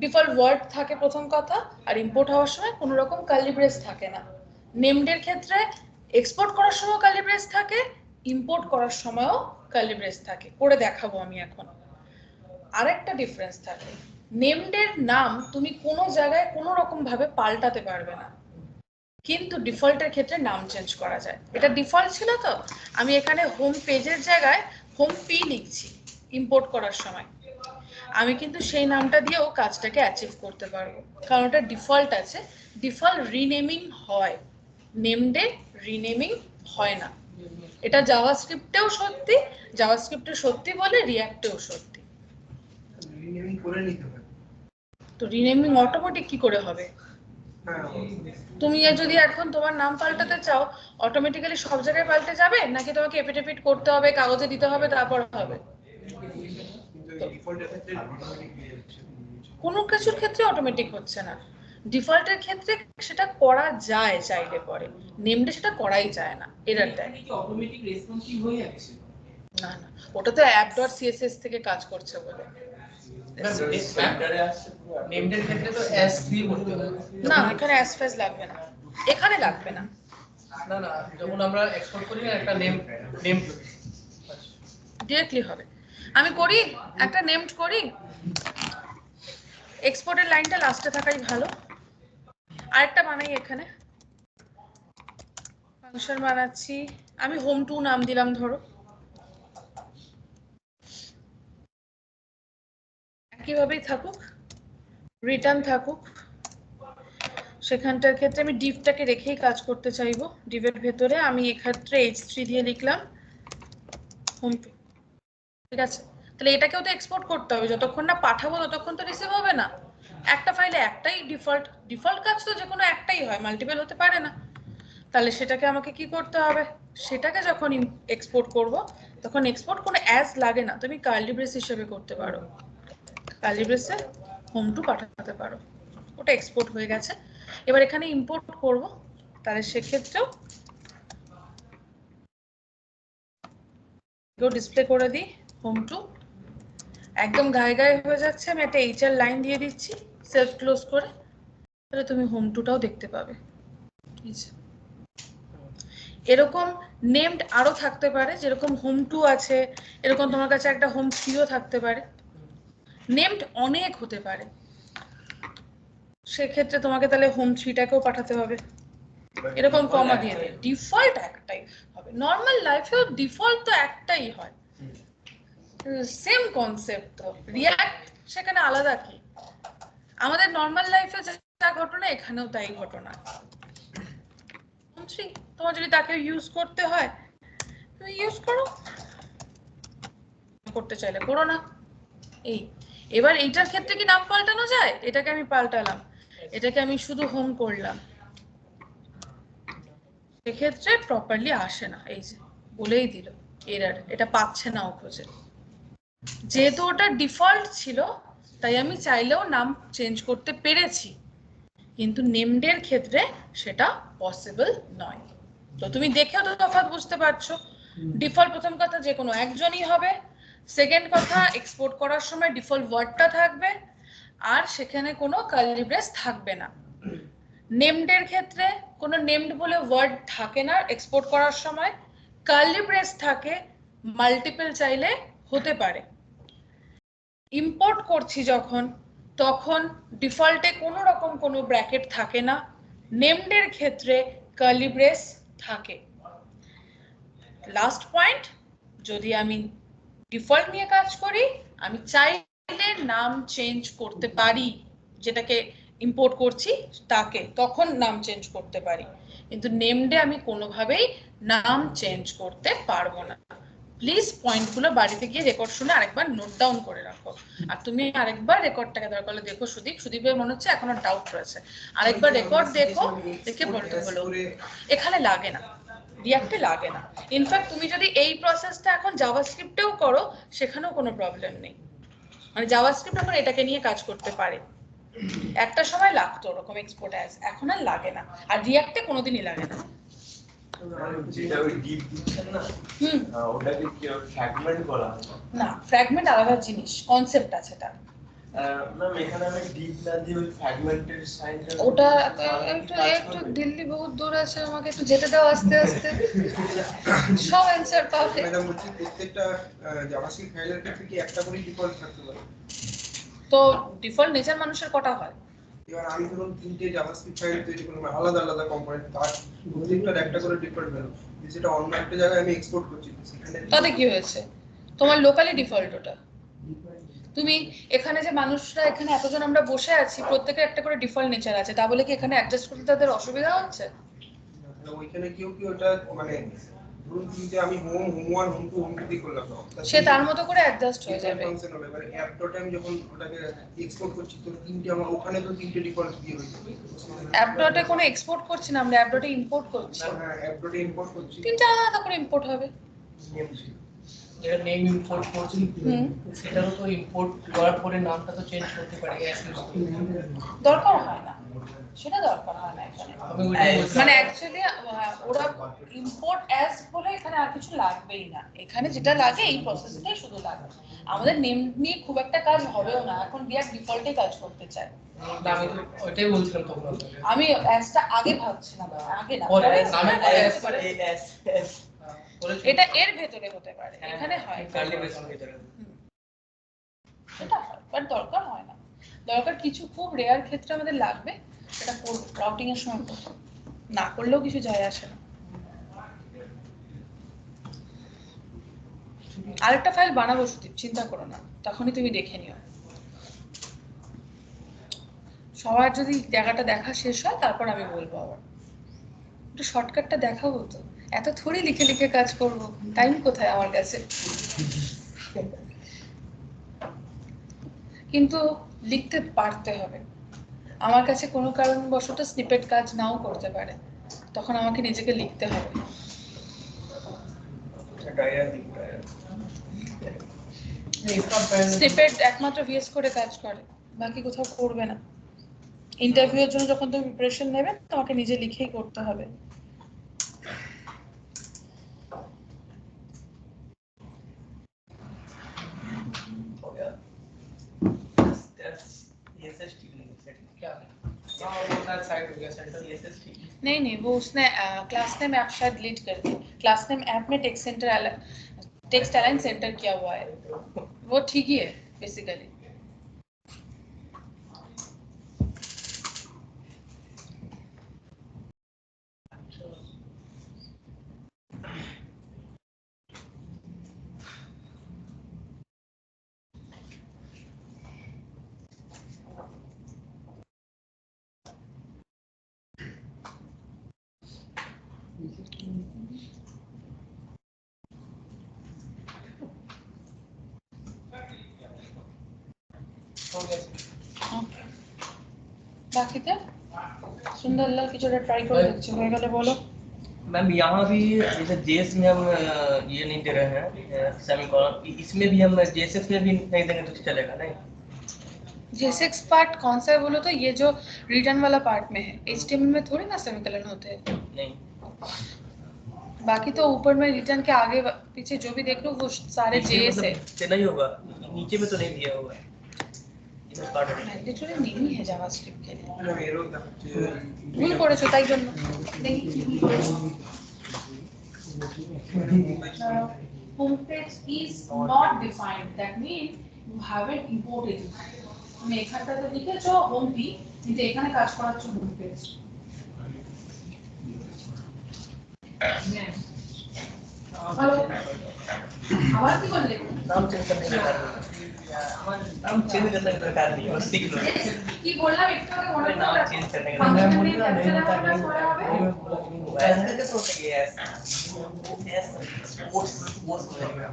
ডিফল্ট ওয়ার্ড থাকে প্রথম কথা, আর ইম্পোর্ট হওয়ার সময় কোনো রকম কার্লি ব্রেস থাকে না। নেমডের ক্ষেত্রে এক্সপোর্ট করার সময় কার্লি ব্রেস থাকে, ইম্পোর্ট করার সময়ও কার্লি ব্রেস থাকে, করে দেখাবো আমি এখন। আরেকটা ডিফারেন্স থাকে, নেমডের নাম তুমি কোনো জায়গায় কোনো রকম ভাবে পাল্টাতে পারবে না, কিন্তু ডিফল্টের ক্ষেত্রে নাম চেঞ্জ করা যায়। এটা ডিফল্ট ছিল, তো আমি এখানে হোম পেজের জায়গায় হোম পি লিখছি ইম্পোর্ট করার সময়, আমি কিন্তু সেই নামটা দিয়েও কাজটাকে অ্যাচিভ করতে পারবো, কারণ ওটা ডিফল্ট আছে। ডিফল্ট রিনেমিং হয়, নেমডে রিনেমিং হয় না। এটা জাভাস্ক্রিপ্টেও সত্যি, জাভাস্ক্রিপ্টে সত্যি বলে রিঅ্যাক্টেও সত্যি। রিনেমিং করে নিতে হবে। তো রিনেমিং অটোমেটিক কি করে হবে? তুমি যদি এখন তোমার নাম পাল্টাতে চাও, অটোমেটিক্যালি সব জায়গায় পাল্টে যাবে, নাকি তোমাকে এপিট করতে হবে, কাগজে দিতে হবে, তারপর হবে? কোনো কিছুর ক্ষেত্রে অটোমেটিক হচ্ছে না। ডিফল্টের ক্ষেত্রে সেটা করা যায় চাইলে পরে, নেমডে সেটা করাই যায় না, এরর দেয়। কি অটোমেটিক রেসপন্সিভ হয়ে যাচ্ছে? না না, ওটা তো app.css থেকে কাজ করছে বলে। নেমডের ক্ষেত্রে তো এস দিয়ে করতে হবে। না, এখানে অ্যাস ফেজ লাগবে না, এখানে লাগবে না। না না, যখন আমরা এক্সপোর্ট করি না একটা নেম ডিরেক্টলি হবে। আমি করি একটা নেমড করি, এক্সপোর্টের লাইনটা লাস্টে থাকাই ভালো। আরেকটা বানাই, এখানে ফাংশন বানাচ্ছি আমি, হোম টু নাম দিলাম ধরো, একইভাবেই থাকুক, রিটার্ন থাকুক। সেখানটার ক্ষেত্রে আমি ডিভটাকে রেখেই কাজ করতে চাইবো। ডিভের ভেতরে আমি এক্ষেত্রে h3 দিয়ে লিখলাম হোম টু, ঠিক আছে? তাহলে এটাকেও তো এক্সপোর্ট করতে হবে, যতক্ষণ না পাঠাবো ততক্ষণ তো রিসিভ হবে না। একটা ফাইলে একটাই ডিফল্ট, ডিফল্ট কাজ তো যে কোনো একটাই হয়, মাল্টিপল হতে পারে না। তাহলে সেটাকে আমাকে কি করতে হবে, সেটাকে যখন এক্সপোর্ট করব, তখন এক্সপোর্ট কোনো অ্যাজ লাগে না, তুমি কার্লি ব্রেস হিসেবে করতে পারো, কার্লি ব্রেসে হোম টু পাঠাতে পারো, ওটা এক্সপোর্ট হয়ে গেছে। এবার এখানে ইম্পোর্ট করব, তাহলে সেক্ষেত্রেও ডিসপ্লে করে দিই হোম টু, একদম গায়ে গায়ে হয়ে যাচ্ছে। আমি একটা এইচআর লাইন দিয়ে দিচ্ছি সেলফ ক্লোজ করে, তাহলে তুমি হোম টুটাও দেখতে পাবে। এরকম নেমড আরো থাকতে পারে, যেরকম হোম টু আছে, এরকম তোমার কাছে একটা হোম থ্রিও থাকতে পারে, নেমড অনেক হতে পারে। সেক্ষেত্রে তোমাকে তাহলে হোম থ্রিটাকেও পাঠাতে হবে, এরকম কমা দিয়ে দেয়। ডিফল্ট একটাই হবে, নর্মাল লাইফেও ডিফল্ট তো একটাই হয়, সেম কনসেপ্ট। তো রিঅ্যাক্ট সেখানে আলাদা কি? আমাদের নর্মাল লাইফে যা ঘটনা এখানেও তাই ঘটনা। তোমার যদি তাকে ইউজ করতে হয় তুমি ইউজ করো, করতে চাইলে করো না। এই এবার এইটার ক্ষেত্রে কি নাম পাল্টানো যায়? এটাকে আমি পাল্টালাম, এটাকে আমি শুধু হোম করলাম, সেক্ষেত্রে প্রপারলি আসে না। এই যে বলেই দিল এরর, এটা পাচ্ছে না ও খুঁজে। যেহেতু ওটা ডিফল্ট ছিল তাই আমি চাইলেও নাম চেঞ্জ করতে পেরেছি, কিন্তু নেমডের ক্ষেত্রে সেটা পসিবল নয়। তো তুমি দেখেও তো তফাৎ বুঝতে পারছো। ডিফল্ট প্রথম কথা যে কোনো একজনই হবে, সেকেন্ড কথা এক্সপোর্ট করার সময় ডিফল্ট ওয়ার্ডটা থাকবে, আর সেখানে কোনো কার্লি ব্রেস থাকবে না। নেমডের ক্ষেত্রে কোনো নেমড বলে ওয়ার্ড থাকে না এক্সপোর্ট করার সময়, কার্লি ব্রেস থাকে, মাল্টিপল চাইলে হতে পারে। ইম্পোর্ট করছি যখন, তখন ডিফল্টে কোনো রকম কোনো ব্র্যাকেট থাকে না, নেমডের ক্ষেত্রে কার্লি ব্রেস থাকে। লাস্ট পয়েন্ট, যদি আমি ডিফল্ট নিয়ে কাজ করি, আমি চাইলে নাম চেঞ্জ করতে পারি, যেটাকে ইম্পোর্ট করছি তাকে, তখন নাম চেঞ্জ করতে পারি, কিন্তু নেমডে আমি কোনোভাবেই নাম চেঞ্জ করতে পারবো না। প্লিজ পয়েন্টগুলো বাড়িতে গিয়ে রেকর্ড শুনে আরেকবার নোট ডাউন করে রাখো। আর তুমি আরেকবার রেকর্ডটাকে দরকার হলে দেখো, সুদীপের মনে হচ্ছে এখনো ডাউট রয়েছে, আরেকবার রেকর্ড দেখো, দেখে বলতে হলো এখানে লাগে না। রিঅ্যাক্টে লাগে না। ইনফ্যাক্ট তুমি যদি এই প্রসেসটা এখন জাভাস্ক্রিপ্টেও করো সেখানেও কোনো প্রবলেম নেই, মানে জাভাস্ক্রিপ্ট এখন এটাকে নিয়ে কাজ করতে পারে। একটা সময় লাগতো ওরকম এক্সপোর্ট অ্যাজ, এখন আর লাগে না, আর রিঅ্যাক্টে কোনোদিনই লাগে না। যেটা ওই ডিপ দিচ্ছেন না, ওটাকে কি ফ্র্যাগমেন্ট করা হয়? না, ফ্র্যাগমেন্ট আলাদা জিনিস, কনসেপ্ট আছে তার। ম্যাম এখানে আমি ডিপ না দিয়ে ওই ফ্র্যাগমেন্টের সাইনটা ওটা একটু দিল্লি বহুত দূর আছে, আমাকে একটু যেতে দাও আস্তে আস্তে, সব অ্যান্সার পাবে। ম্যাডাম বলছি প্রত্যেকটা জাভাস্ক্রিপ্ট ফাইলের ক্ষেত্রে কি একটা করে ডিফল্ট থাকতে পারে? তো ডিফল্ট নেচার মানুষের কটা হয়? এবার আমি ধরুন 3টে জাভাস্ক্রিপ্ট ফাইল তৈরি করলাম আলাদা আলাদা কম্পোনেন্ট, তার প্রত্যেকটার একটা করে ডিফল্ট ভ্যালু, যেটা অন্য একটা জায়গায় আমি এক্সপোর্ট করছি সেখানে তাতে কি হয়েছে? তোমার লোকালি ডিফল্ট ওটা। তুমি এখানে যে মানুষরা এখানে এতজন আমরা বসে আছি, প্রত্যেকের একটা করে ডিফল্ট নেচার আছে, তা বলে কি এখানে অ্যাডজাস্ট করতে তাদের অসুবিধা হচ্ছে? ওইখানে কেউ কি ওটা মানে ধরুন যে আমি হোম 1 হোম 2 হোম 3 করলাম, সে তার মতো করে অ্যাডজাস্ট হয়ে যাবে। ফাংশন হবে এবারে অ্যাপ ডট আমি যখন ওটাকে এক্সপোর্ট করছি তো 3টে আমার ওখানে তো 3টে ডিফল্ট দিয়ে হয়ে যাবে। অ্যাপ ডটে কোনো এক্সপোর্ট করছি না আমরা, অ্যাপ ডটে ইম্পোর্ট করছি। হ্যাঁ অ্যাপ ডটে ইম্পোর্ট করছি, তিনটা আলাদা করে ইম্পোর্ট হবে। যেটা নেম ইম্পোর্ট করছি সেটারও তো ইম্পোর্ট করার পরে নামটা তো চেঞ্জ করতে পারি, দরকার হয় না, সেটা দরকার হয় না এখানে। মানে অ্যাকচুয়ালি ওরা ইম্পোর্ট অ্যাজ বলে এখানে আর কিছু লাগবেই না, এখানে যেটা লাগে এই প্রসেসটাই শুধু লাগে। আমাদের নেম নিয়ে খুব একটা কাজ হবেও না, এখন রিঅ্যাক্ট ডিফল্টে কাজ করতে চায়। আমি ওইটাই বলছিলাম তখন। আমি অ্যাজটা আগে ভাবছিলাম, আগে না পরে পরে নামে পরে- পরে এটা এর ভেতরে হতে পারে, এখানে হয় কাল্টিভেশন ভিতরে সেটা হয়, বাট দরকার হয় না। দরকার কিছু খুব রেয়ার ক্ষেত্রে আমাদের লাগবে, সেটা করব রাউটিং এর সময় করব, না করলেও কিছু যায় আসে না। আরেকটা ফাইল বানাবো সুদীপ, চিন্তা করো না, তখনই তুমি দেখে নিও। সবার যদি জায়গাটা দেখা শেষ হয় তারপর আমি বলবো আবার। একটু শর্টকাটটা দেখাবো তো, এত থোড়ি লিখে লিখে কাজ করব, টাইম কোথায় আমার কাছে। কিন্তু লিখতে পারতে হবে। আমার কাছে কোনো কারণবশত স্নিপেট কাজ নাও করতে পারে, তখন আমাকে নিজেকে লিখতে হবে। স্নিপেট একমাত্র ভিএস করে কাজ করে, বাকি কোথাও করবে না। ইন্টারভিউ এর জন্য যখন তুমি প্রিপারেশন নেবে তোমাকে নিজে লিখেই করতে হবে। नहीं नहीं, वो उसने क्लास नेम ऐप शायद डिलीट कर दी। क्लास नेम ऐप में टेक्स्ट अलाइन सेंटर किया हुआ है, वो ठीक ही है बेसिकली। বাকিতে সুন্দরলাল কিছুটা ট্রাই করে দেখছি, হয়ে গেলে বলো। मैम यहाँ भी जैसे जेएस में हम ये नहीं दे रहे हैं सेमीकोलन, इसमें भी हम जेएसएक्स में भी नहीं देंगे तो चलेगा नहीं? जेएसएक्स पार्ट कौन सा है बोलो तो? ये जो रिटर्न वाला पार्ट में है, एचटीएमएल में थोड़ी ना सेमीकोलन होते हैं। नहीं, बाकी तो ऊपर में रिटर्न के आगे पीछे जो भी देख लो वो सारे जेएस है। से नहीं होगा, नीचे में तो नहीं दिया होगा। ম্যান্ডেটরি নেই है জাভাস্ক্রিপ্ট के लिए, এরও দেখাচ্ছে ভুল করেছো তাই জন্য। Home page is not defined, that mean you haven't imported it. তুমি এখানটাতে লিখেছো হোম পি, কিন্তু এখানে কাজ করাচ্ছ হোম পেজ। আবার কি করলে? नाम चेंज करने का कारण नाम चेंज करने का कारण नहीं, बस सीख लो। কি বললাম একটু আগে মনে नाम পড়লো? चेंज करने का ফাংশন कारण নেম ক্যাপচার করা হবে। ऐसे करके तो होता है यस यस स्पोर्ट्स स्पोर्ट्स हो जाएगा।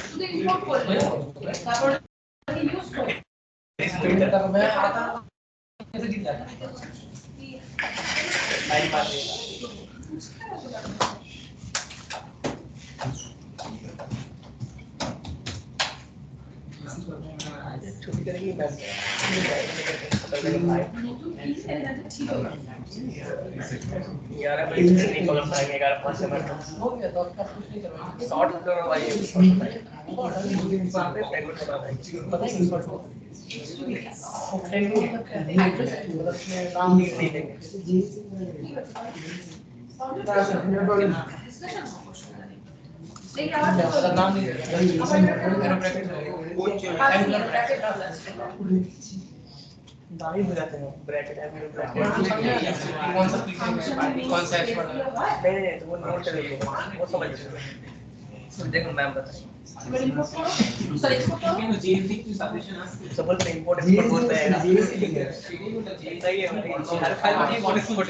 শুধু ইম্পোর্ট করলে তারপর मैं आता कैसे गिर जाता लाइन मार देगा छुट्टी करेंगे मैम ग्यारह बजे नहीं कॉलम पाएंगे 11:05 से मैं हो गया तो आपका कुछ नहीं करवाएंगे शॉर्ट करवाइए पता ही नहीं पड़ता नाम नहीं देंगे नाम नहीं दाढ़ी हो जाते हैं ब्रैकेट है मेरे ब्रैकेट कौन सा पीस कौन सा एक्स पढ़ा नहीं तो वो नोट करेंगे वो समझ देखो मैम बताइए सबल पे इंपोर्ट एक्सपोर्ट होता है सही है हर फाइल में इंपोर्ट एक्सपोर्ट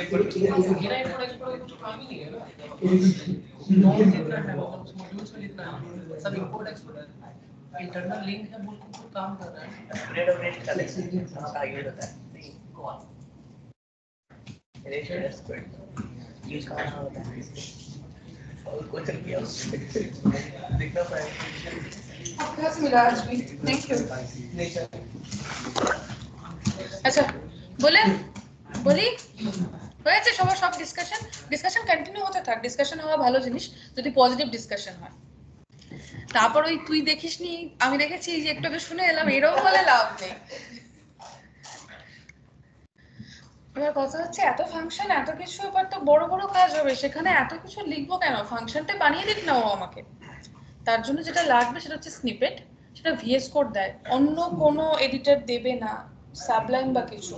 सब इंपोर्ट एक्सपोर्ट इंटरनल लिंक है बोल के काम कर रहा है रेट ऑफ रेट का आगे होता है कौन रेट एक्सपोर्ट यूज करना होता है और कुछ किया देखना पड़ेगा आपके पास मिला आज भी थैंक यू আচ্ছা বলে বলি হয়েছে সবার সব ডিসকাশন কন্টিনিউ হতে থাক ডিসকাশন হওয়া ভালো জিনিস যদি পজিটিভ ডিসকাশন হয় তারপর ওই তুই দেখিসনি আমি দেখেছি যে একটু আগে শুনে এলাম এরকম বলে লাভ নেই এবার কথা হচ্ছে এত ফাংশন এত কিছু এবার তো বড় বড় কাজ হবে সেখানে এত কিছু লিখবো কেন ফাংশনটা বানিয়ে দিক না ও আমাকে তার জন্য যেটা লাগবে সেটা হচ্ছে স্নিপেট সেটা ভিএস কোড দেয় অন্য কোনো এডিটর দেবে না সাবলাইম বা কিছু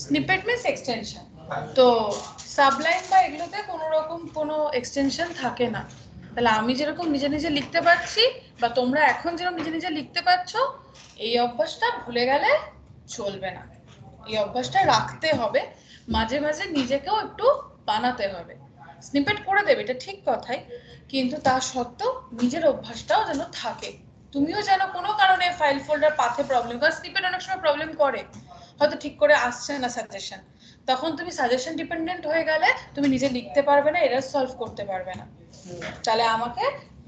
স্নিপেট মিন্স এক্সটেনশন তো সাবলাইম বা এগুলোতে কোনো রকম কোনো এক্সটেনশন থাকে না তাহলে আমি যেরকম নিজে নিজে লিখতে পারছি বা তোমরা এখন যেরকম নিজে নিজে লিখতে পারছো এই অভ্যাসটা ভুলে গেলে চলবে না এই অভ্যাসটা রাখতে হবে মাঝে মাঝে নিজেকেও একটু বানাতে হবে স্নিপেট করে দেবে এটা ঠিক কথাই কিন্তু তা সত্ত্বেও নিজের অভ্যাসটাও যেন থাকে তুমিও যেন কোনো কারণে ফাইল ফোল্ডার পাথে প্রবলেম কারণ স্নিপেট অনেক সময় প্রবলেম করে হয়তো ঠিক করে আসছে না সাজেশন তখন তুমি সাজেশন ডিপেন্ডেন্ট হয়ে গেলে তুমি নিজে লিখতে পারবে না এরর সলভ করতে পারবে না তাহলে আমাকে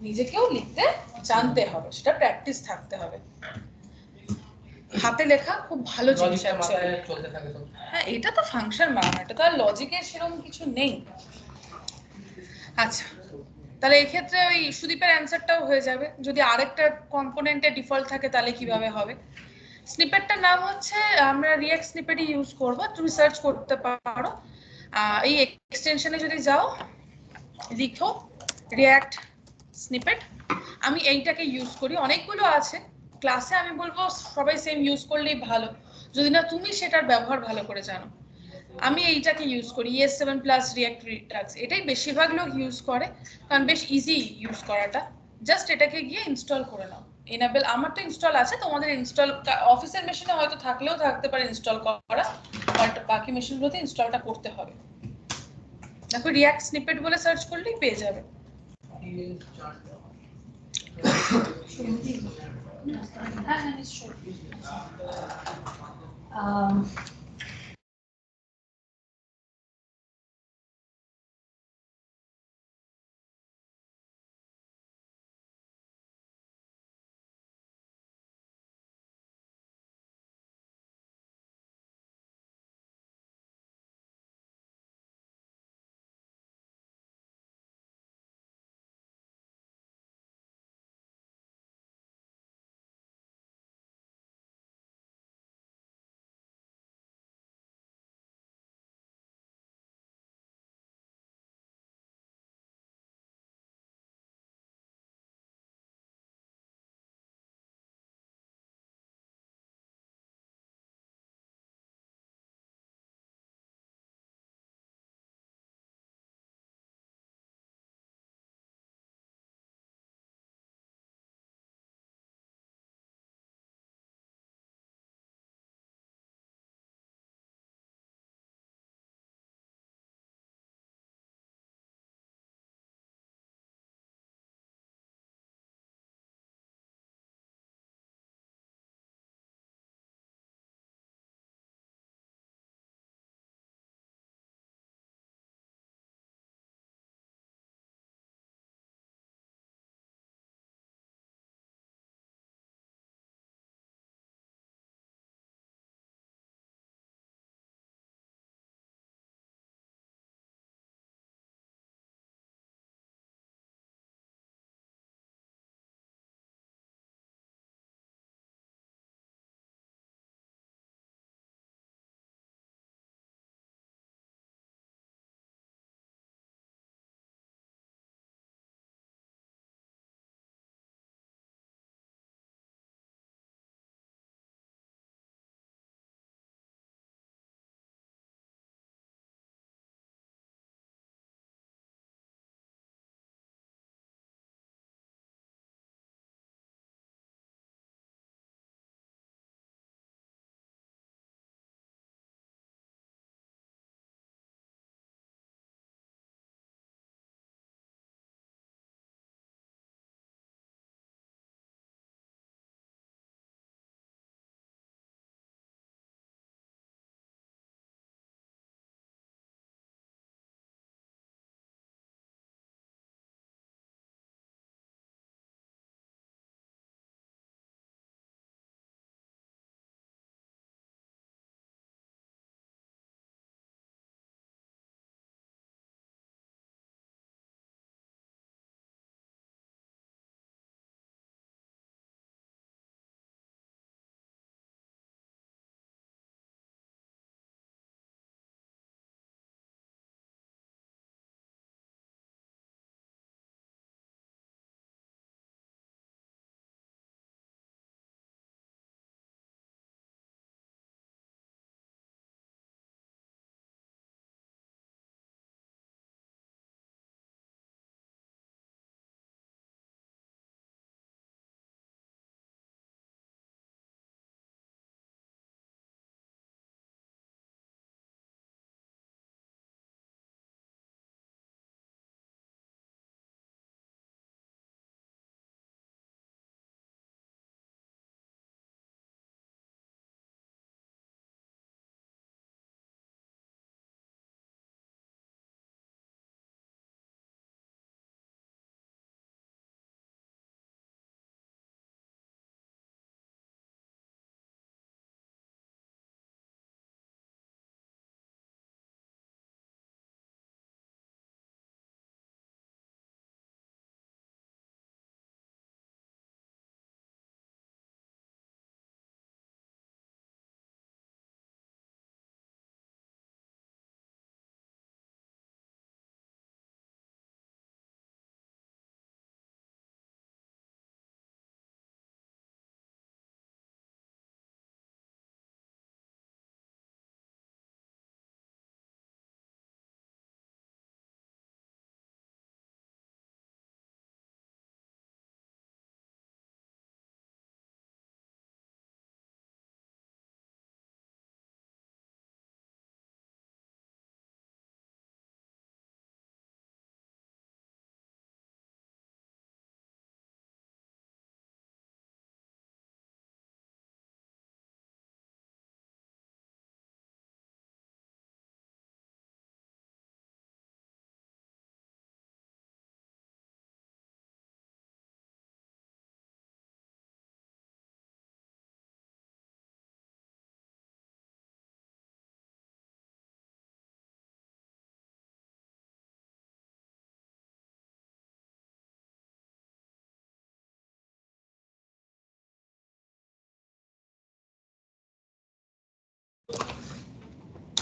নিজেকেও লিখতে জানতে হবে সেটা প্র্যাকটিস থাকতে হবে হাতে লেখা খুব ভালো জিনিস আছে চলতে থাকে তো হ্যাঁ এটা তো ফাংশন বানানো এটা তো আর লজিকের সেরকম কিছু নেই আচ্ছা তাহলে এই ক্ষেত্রে ওই সুদীপের অ্যানসারটাও হয়ে যাবে যদি আরেকটা কম্পোনেন্টে ডিফল্ট থাকে তাহলে কিভাবে হবে স্নিপেটটার নাম হচ্ছে আমরা রিঅ্যাক্ট স্নিপেটই ইউজ করব তুমি সার্চ করতে পারো এই এক্সটেনশনে যদি যাও লিখো রিঅ্যাক্ট স্নিপেট আমি এইটাকে ইউজ করি অনেকগুলো আছে ক্লাসে আমি বলবো সবাই সেম ইউজ করলেই ভালো যদি না তুমি সেটার ব্যবহার ভালো করে জানো আমি এইটাকে ইউজ করি ES7 প্লাস রিঅ্যাক্ট রিটাক্স এটাই বেশিরভাগ লোক ইউজ করে কারণ বেশ ইজি ইউজ করাটা জাস্ট এটাকে গিয়ে ইনস্টল করে নাও এনেবল আমার তো ইনস্টল আছে তোমাদের ইনস্টল অফিসের মেশিনে হয়তো থাকলেও থাকতে পারে ইনস্টল করা বাট বাকি মেশিনগুলোতে ইনস্টলটা করতে হবে দেখো রিঅ্যাক্ট স্নিপেট বলে সার্চ করলেই পেয়ে যাবে হ্যাঁ হ্যাঁ নিশ্চয়ই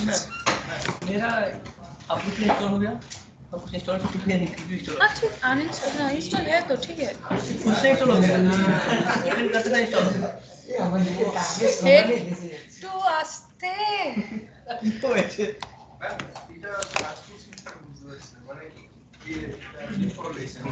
मेरा आप कुछ इंस्टॉल हो गया, अब कुछ इंस्टॉल तो कुछ नहीं इंस्टॉल हाँ ठीक, अनइंस्टॉल है तो ठीक है। खुद से इंस्टॉल हो गया, लेकिन कैसे का इंस्टॉल একটু আস্তে। तो ऐसे ম্যাম এটা কাজ করছি কিনা বুঝতে পারছি না, মানে কি ইনফরমেশন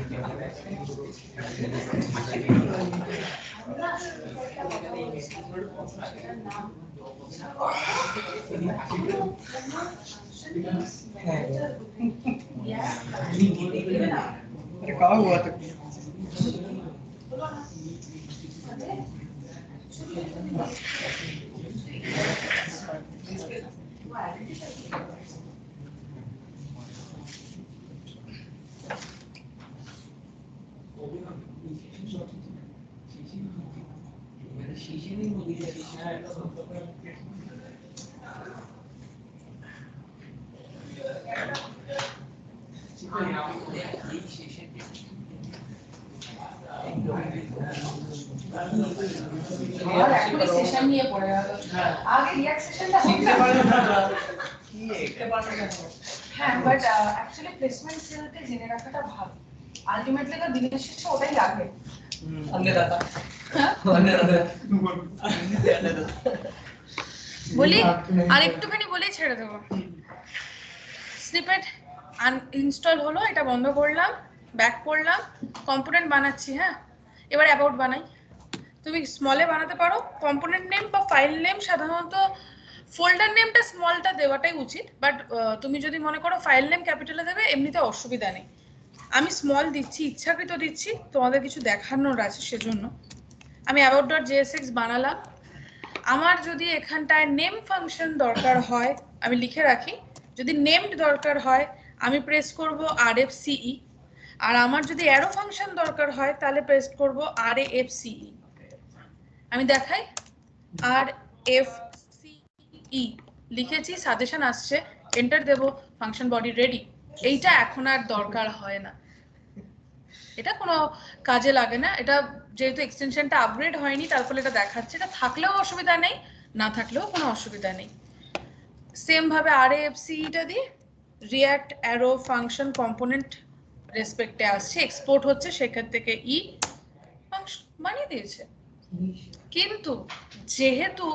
अरे कहाँ हुआ था আর এখনই সেশন নিয়ে পড়ে গেল। আগে রিয়াক্ট সেশনটা सीखने হতো। वाले ना হ্যাঁ বাট অ্যাকচুয়ালি প্লেসমেন্ট সেলতে জেনে রাখাটা ভালো। আলটিমেটলি তো দিনের শেষে ওটাই লাগে। हमने दादा হ্যাঁ हमने दादा বলি আর একটুখানি বলেই ছেড়ে দেবো। স্নিপেট আনইনস্টল হলো, এটা বন্ধ করলাম, ব্যাক করলাম, কম্পোনেন্ট বানাচ্ছি। হ্যাঁ, এবার অ্যাবাউট বানাই। তুমি স্মলে বানাতে পারো। কম্পোনেন্ট নেম বা ফাইল নেম সাধারণত ফোল্ডার নেমটা স্মলটা দেওয়াটাই উচিত, বাট তুমি যদি মনে করো ফাইল নেম ক্যাপিটালে দেবে এমনিতে অসুবিধা নেই। আমি স্মল দিচ্ছি, ইচ্ছাকৃত দিচ্ছি, তোমাদের কিছু দেখানোর আছে সেজন্য। আমি about.jsx বানালাম। আমার যদি এখানটায় নেম ফাংশন দরকার হয় আমি লিখে রাখি, যদি নেমড দরকার হয় আমি প্রেস করব rfce, আর আমার যদি অ্যারো ফাংশন দরকার হয় তাহলে প্রেস করব rafce। আমি দেখাই, rfce লিখেছি, সাজেশন আসছে, এন্টার দেব, ফাংশন বডি রেডি। এইটা এখন আর দরকার হয় না, এটা কোনো কাজে লাগে না। এটা যেহেতু এক্সটেনশনটা আপগ্রেড হয়নি তার ফলে এটা দেখাচ্ছে, এটা থাকলেও অসুবিধা নেই, না থাকলেও কোনো অসুবিধা নেই। সেম ভাবে rafce-টা দিয়ে রিঅ্যাক্ট অ্যারো ফাংশন কম্পোনেন্ট রেসপেক্টে আসছে, এক্সপোর্ট হচ্ছে, সেখান থেকে ফাংশন বানিয়ে দিয়েছে। কিন্তু যেহেতু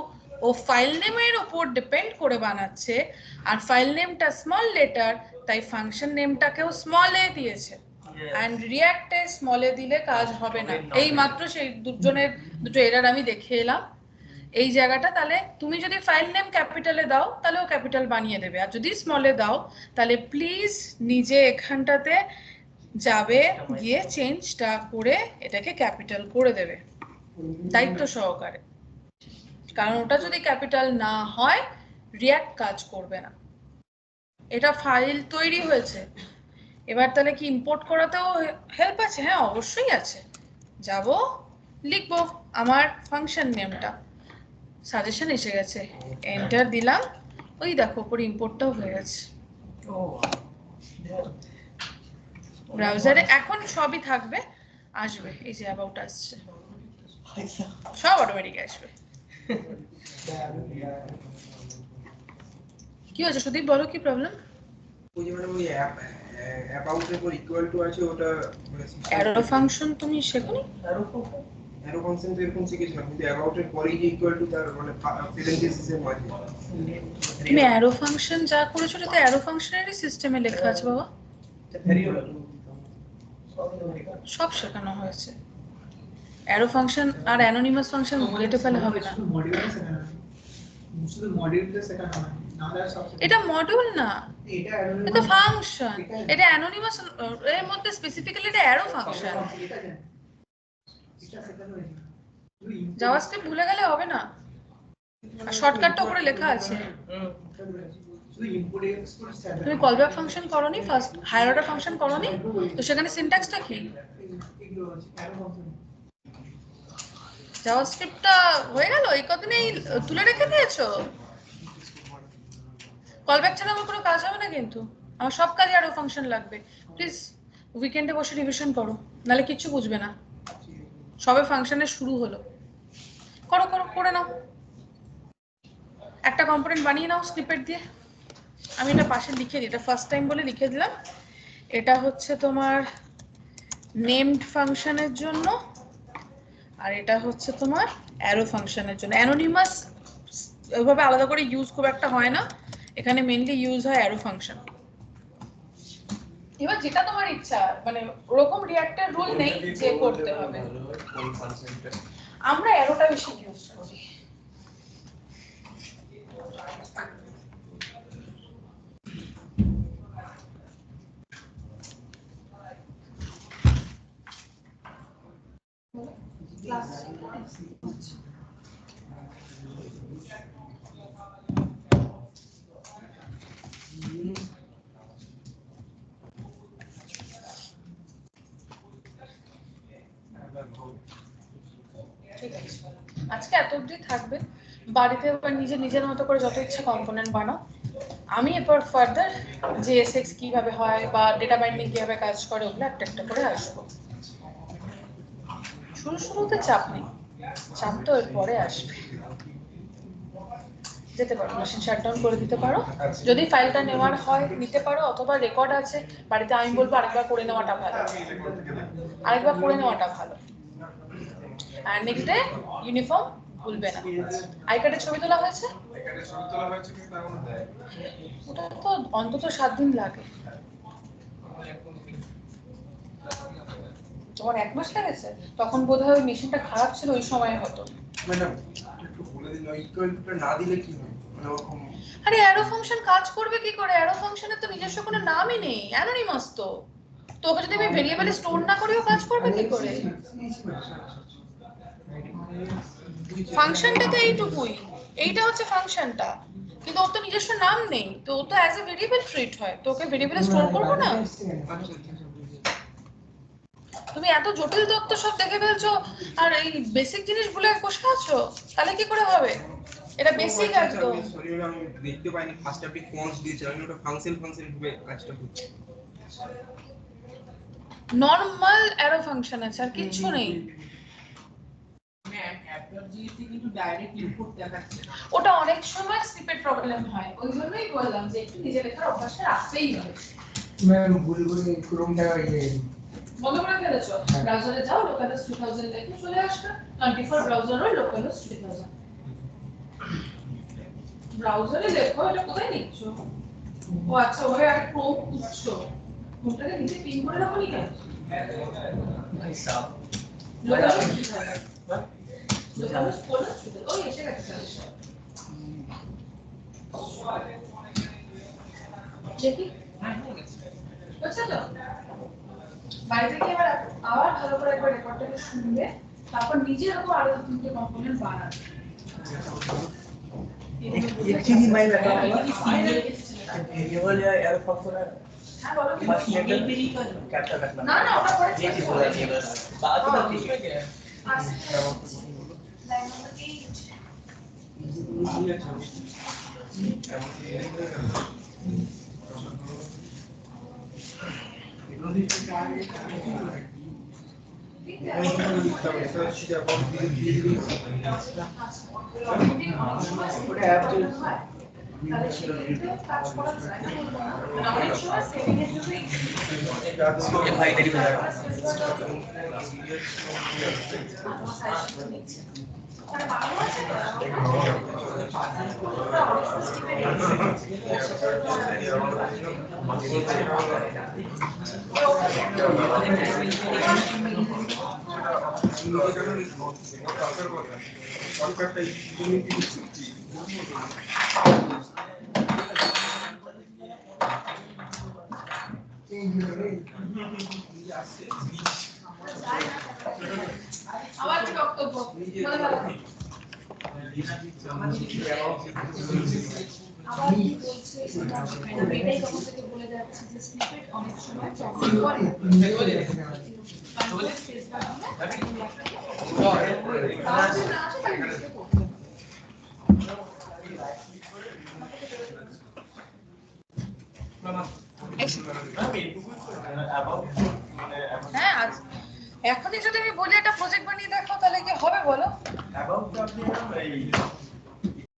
ও ফাইল নেমের উপর ডিপেন্ড করে বানাচ্ছে আর ফাইল নেমটা স্মল লেটার, তাই ফাংশন নেমটাকেও স্মলে দিয়েছে। এন্ড রিঅ্যাক্টে স্মলে দিলে কাজ হবে না। এই মাত্র সেই দুটো এরর আমি দেখে এলাম এই জায়গাটা। তাহলে তুমি যদি ফাইল নেম ক্যাপিটালে দাও তাহলে ও ক্যাপিটাল বানিয়ে দেবে, আর যদি স্মলে দাও তাহলে প্লিজ নিজে এখানটাতে যাবে, গিয়ে চেঞ্জটা করে এটাকে ক্যাপিটাল করে দেবে দায়িত্ব সহকারে, কারণ ওটা যদি ক্যাপিটাল না হয় রিঅ্যাক্ট কাজ করবে না। এটা ফাইল তৈরি হয়েছে, এবার তাহলে কি ইম্পোর্ট করাতেও হেল্প আছে? হ্যাঁ অবশ্যই আছে। যাব, লিখবো আমার ফাংশন নেমটা, সাজেশন এসে গেছে, এন্টার দিলাম, ওই দেখো উপরে ইম্পোর্টটাও হয়ে গেছে। ব্রাউজারে এখন সবই থাকবে, আসবে, এই যে অ্যাবাউট আসছে, সব অটোমেটিক আসবে। কি হয়েছে সুদীপ, বলো কি প্রবলেম? ওই যে মানে ওই অ্যাবাউটের পর ইকুয়াল টু আছে ওটা অ্যারো ফাংশন তুমি শেখোনি? অ্যারো ফাংশন তো এরকম শিখেছিলাম, কিন্তু অ্যাবাউটের পরে যে ইকুয়াল টু তার মানে প্যারেন্থেসিসের মাঝে তুমি অ্যারো ফাংশন যা করেছো এটা তো অ্যারো ফাংশনেরই সিস্টেমে লেখা আছে বাবা, সব শেখানো হয়েছে। অ্যারো ফাংশন আর অ্যানোনিমাস ফাংশন গেটে ফেলে হবে না। এটা মডিউল না, এটা ফাংশন, এটা অ্যানোনিমাস এর মধ্যে স্পেসিফিক্যালি এটা অ্যারো ফাংশন। জাভাস্ক্রিপ্ট ভুলে গেলে হবে না, আর শর্টকাটটা উপরে লেখা আছে। তুমি কলব্যাক ফাংশন করোনি, ফার্স্ট হায়ার অর্ডার ফাংশন করোনি, তো সেখানে সিনট্যাক্সটা কি? জাভাস্ক্রিপ্টটা হয়ে গেল, এই কদিনেই তুলে রেখে দিয়েছো? কলব্যাক ছাড়া আমার কোনো কাজ হবে না, কিন্তু আমার সব কাজে আরো ফাংশন লাগবে। প্লিজ উইকেন্ডে বসে রিভিশন করো, নাহলে কিচ্ছু বুঝবে না। সবে ফাংশনের শুরু হলো, করো করো করে নাও, একটা কম্পোনেন্ট বানিয়ে নাও স্নিপেট দিয়ে। আমি এটা পাশে লিখে দিই, এটা ফার্স্ট টাইম বলে লিখে দিলাম। এটা হচ্ছে তোমার নেমড ফাংশনের জন্য, আর এটা হচ্ছে তোমার অ্যারো ফাংশনের জন্য। অ্যানোনিমাস ওইভাবে আলাদা করে ইউজ খুব একটা হয় না, এখানে মেইনলি ইউজ হয় অ্যারো ফাংশন। এবার যেটা তোমার ইচ্ছা, মানে ওরকম রিঅ্যাক্টের রুল নেই যে করতে হবে, আমরা অ্যারোটা বেশি ইউজ করি। ঠিক আছে, আজকে এত অবধি থাকবে। বাড়িতে এবার নিজের মতো করে যত ইচ্ছা কম্পোনেন্ট বানাও। আমি এরপর ফার্দার JSX কিভাবে হয় বা ডেটা বাইন্ডিং কিভাবে কাজ করে ওগুলো একটা একটা করে আসবো। শুরুতে চাপ নেই, চাপ তো এরপরে আসবে। যেতে পারো, মেশিন শাটডাউন করে দিতে পারো, যদি ফাইলটা নেওয়ার হয় নিতে পারো, অথবা রেকর্ড আছে বাড়িতে, আমি বলবো আরেকবার করে নেওয়াটা ভালো, আরেকবার করে নেওয়াটা ভালো। আর নেক্সট ডে ইউনিফর্ম ভুলবে না। আই কার্ডের ছবি তোলা হয়েছে? ওটা তো অন্তত 7 দিন লাগে। তোমার 1 মাস লেগেছে? তখন বোধহয় মেশিনটা খারাপ ছিল, ওই সময় হতো। ম্যাডাম একটু বলে দিন ইকুয়ালটা না দিলে কি হবে? মানে ওরকম আরে অ্যারো ফাংশন কাজ করবে কি করে? অ্যারো ফাংশনের তো নিজস্ব কোনো নামই নেই, অ্যানোনিমাস তো। তো ওকে যদি আমি ভেরিয়েবলে স্টোর না করিও কাজ করবে কি করে? ফাংশনটা তো এইটুকুই, এইটা হচ্ছে ফাংশনটা, কিন্তু ওর তো নিজস্ব নাম নেই, তো ও তো অ্যাজ এ ভেরিয়েবল ট্রিট হয়, তো ওকে ভেরিয়েবলে স্টোর করব না। তুমি এত জটিল তথ্য সব দেখে ফেলছো আর এই বেসিক জিনিসগুলো বসে আছো, তাহলে কি করে হবে? এটা বেসিক একদম। সরি ম্যাম, আমি দেখতে পাইনি ফার্স্ট আপনি কনস দিয়েছেন, আমি ওটা ফাংশন ভাবে কাজটা করছি। নরমাল অ্যারো ফাংশন আছে, আর কিচ্ছু নেই। কিন্তু ডাইরেক্ট ইনপুট দেখাচ্ছে না। ওটা অনেক সময় স্নিপেট প্রবলেম হয়, ওই জন্যই বললাম যে একটু নিজে লেখার অভ্যাসটা রাখতেই হবে। ম্যাম ভুল করে ক্রোমটা বন্ধ করে ফেলেছো? ব্রাউজারে যাও, লোকালহোস্ট 2000 লিখে চলে আসবে। 24 ব্রাউজারে লোকালহোস্ট 3000 ব্রাউজারে লেখো। এটা কোথায় লিখছো? ও আচ্ছা, ওরে আগে ক্রোম খুঁজছো, ক্রোমটাকে নিচে পিন করে রাখো নি কেন? লোকালহোস্ট 3000 লোকালহোস্ট খোলো, ওই এসে গেছে। দেখি বুঝছো তো? বাইরে গিয়ে এবার আবার ভালো করে একবার রেকর্ডটাকে শুনবে, তারপর নিজে এরকম আরো 2-3টে কম্পোনেন্ট বানাবে। एक चीज ही मैं लगा वेरिएबल या एरर फंक्शन है হ্যাঁ বলো কি? फर्स्ट लेटर कैप्चर रखना না না, ওটা পরে ये चीज बोला चाहिए बस बाकी तो ठीक है লাইন নাম্বার 8 ये भाई तेरी बजा আবার কি বক্তব্য বলে দাও। আবার কি বলছে সেটা এটাই তখন থেকে বলে যাচ্ছে যে স্নিপেট অনেক সময় প্রবলেম করে। হ্যাঁ, এখনই যদি আমি বলি একটা প্রজেক্ট বানিয়ে দেখো তাহলে কি হবে বলো?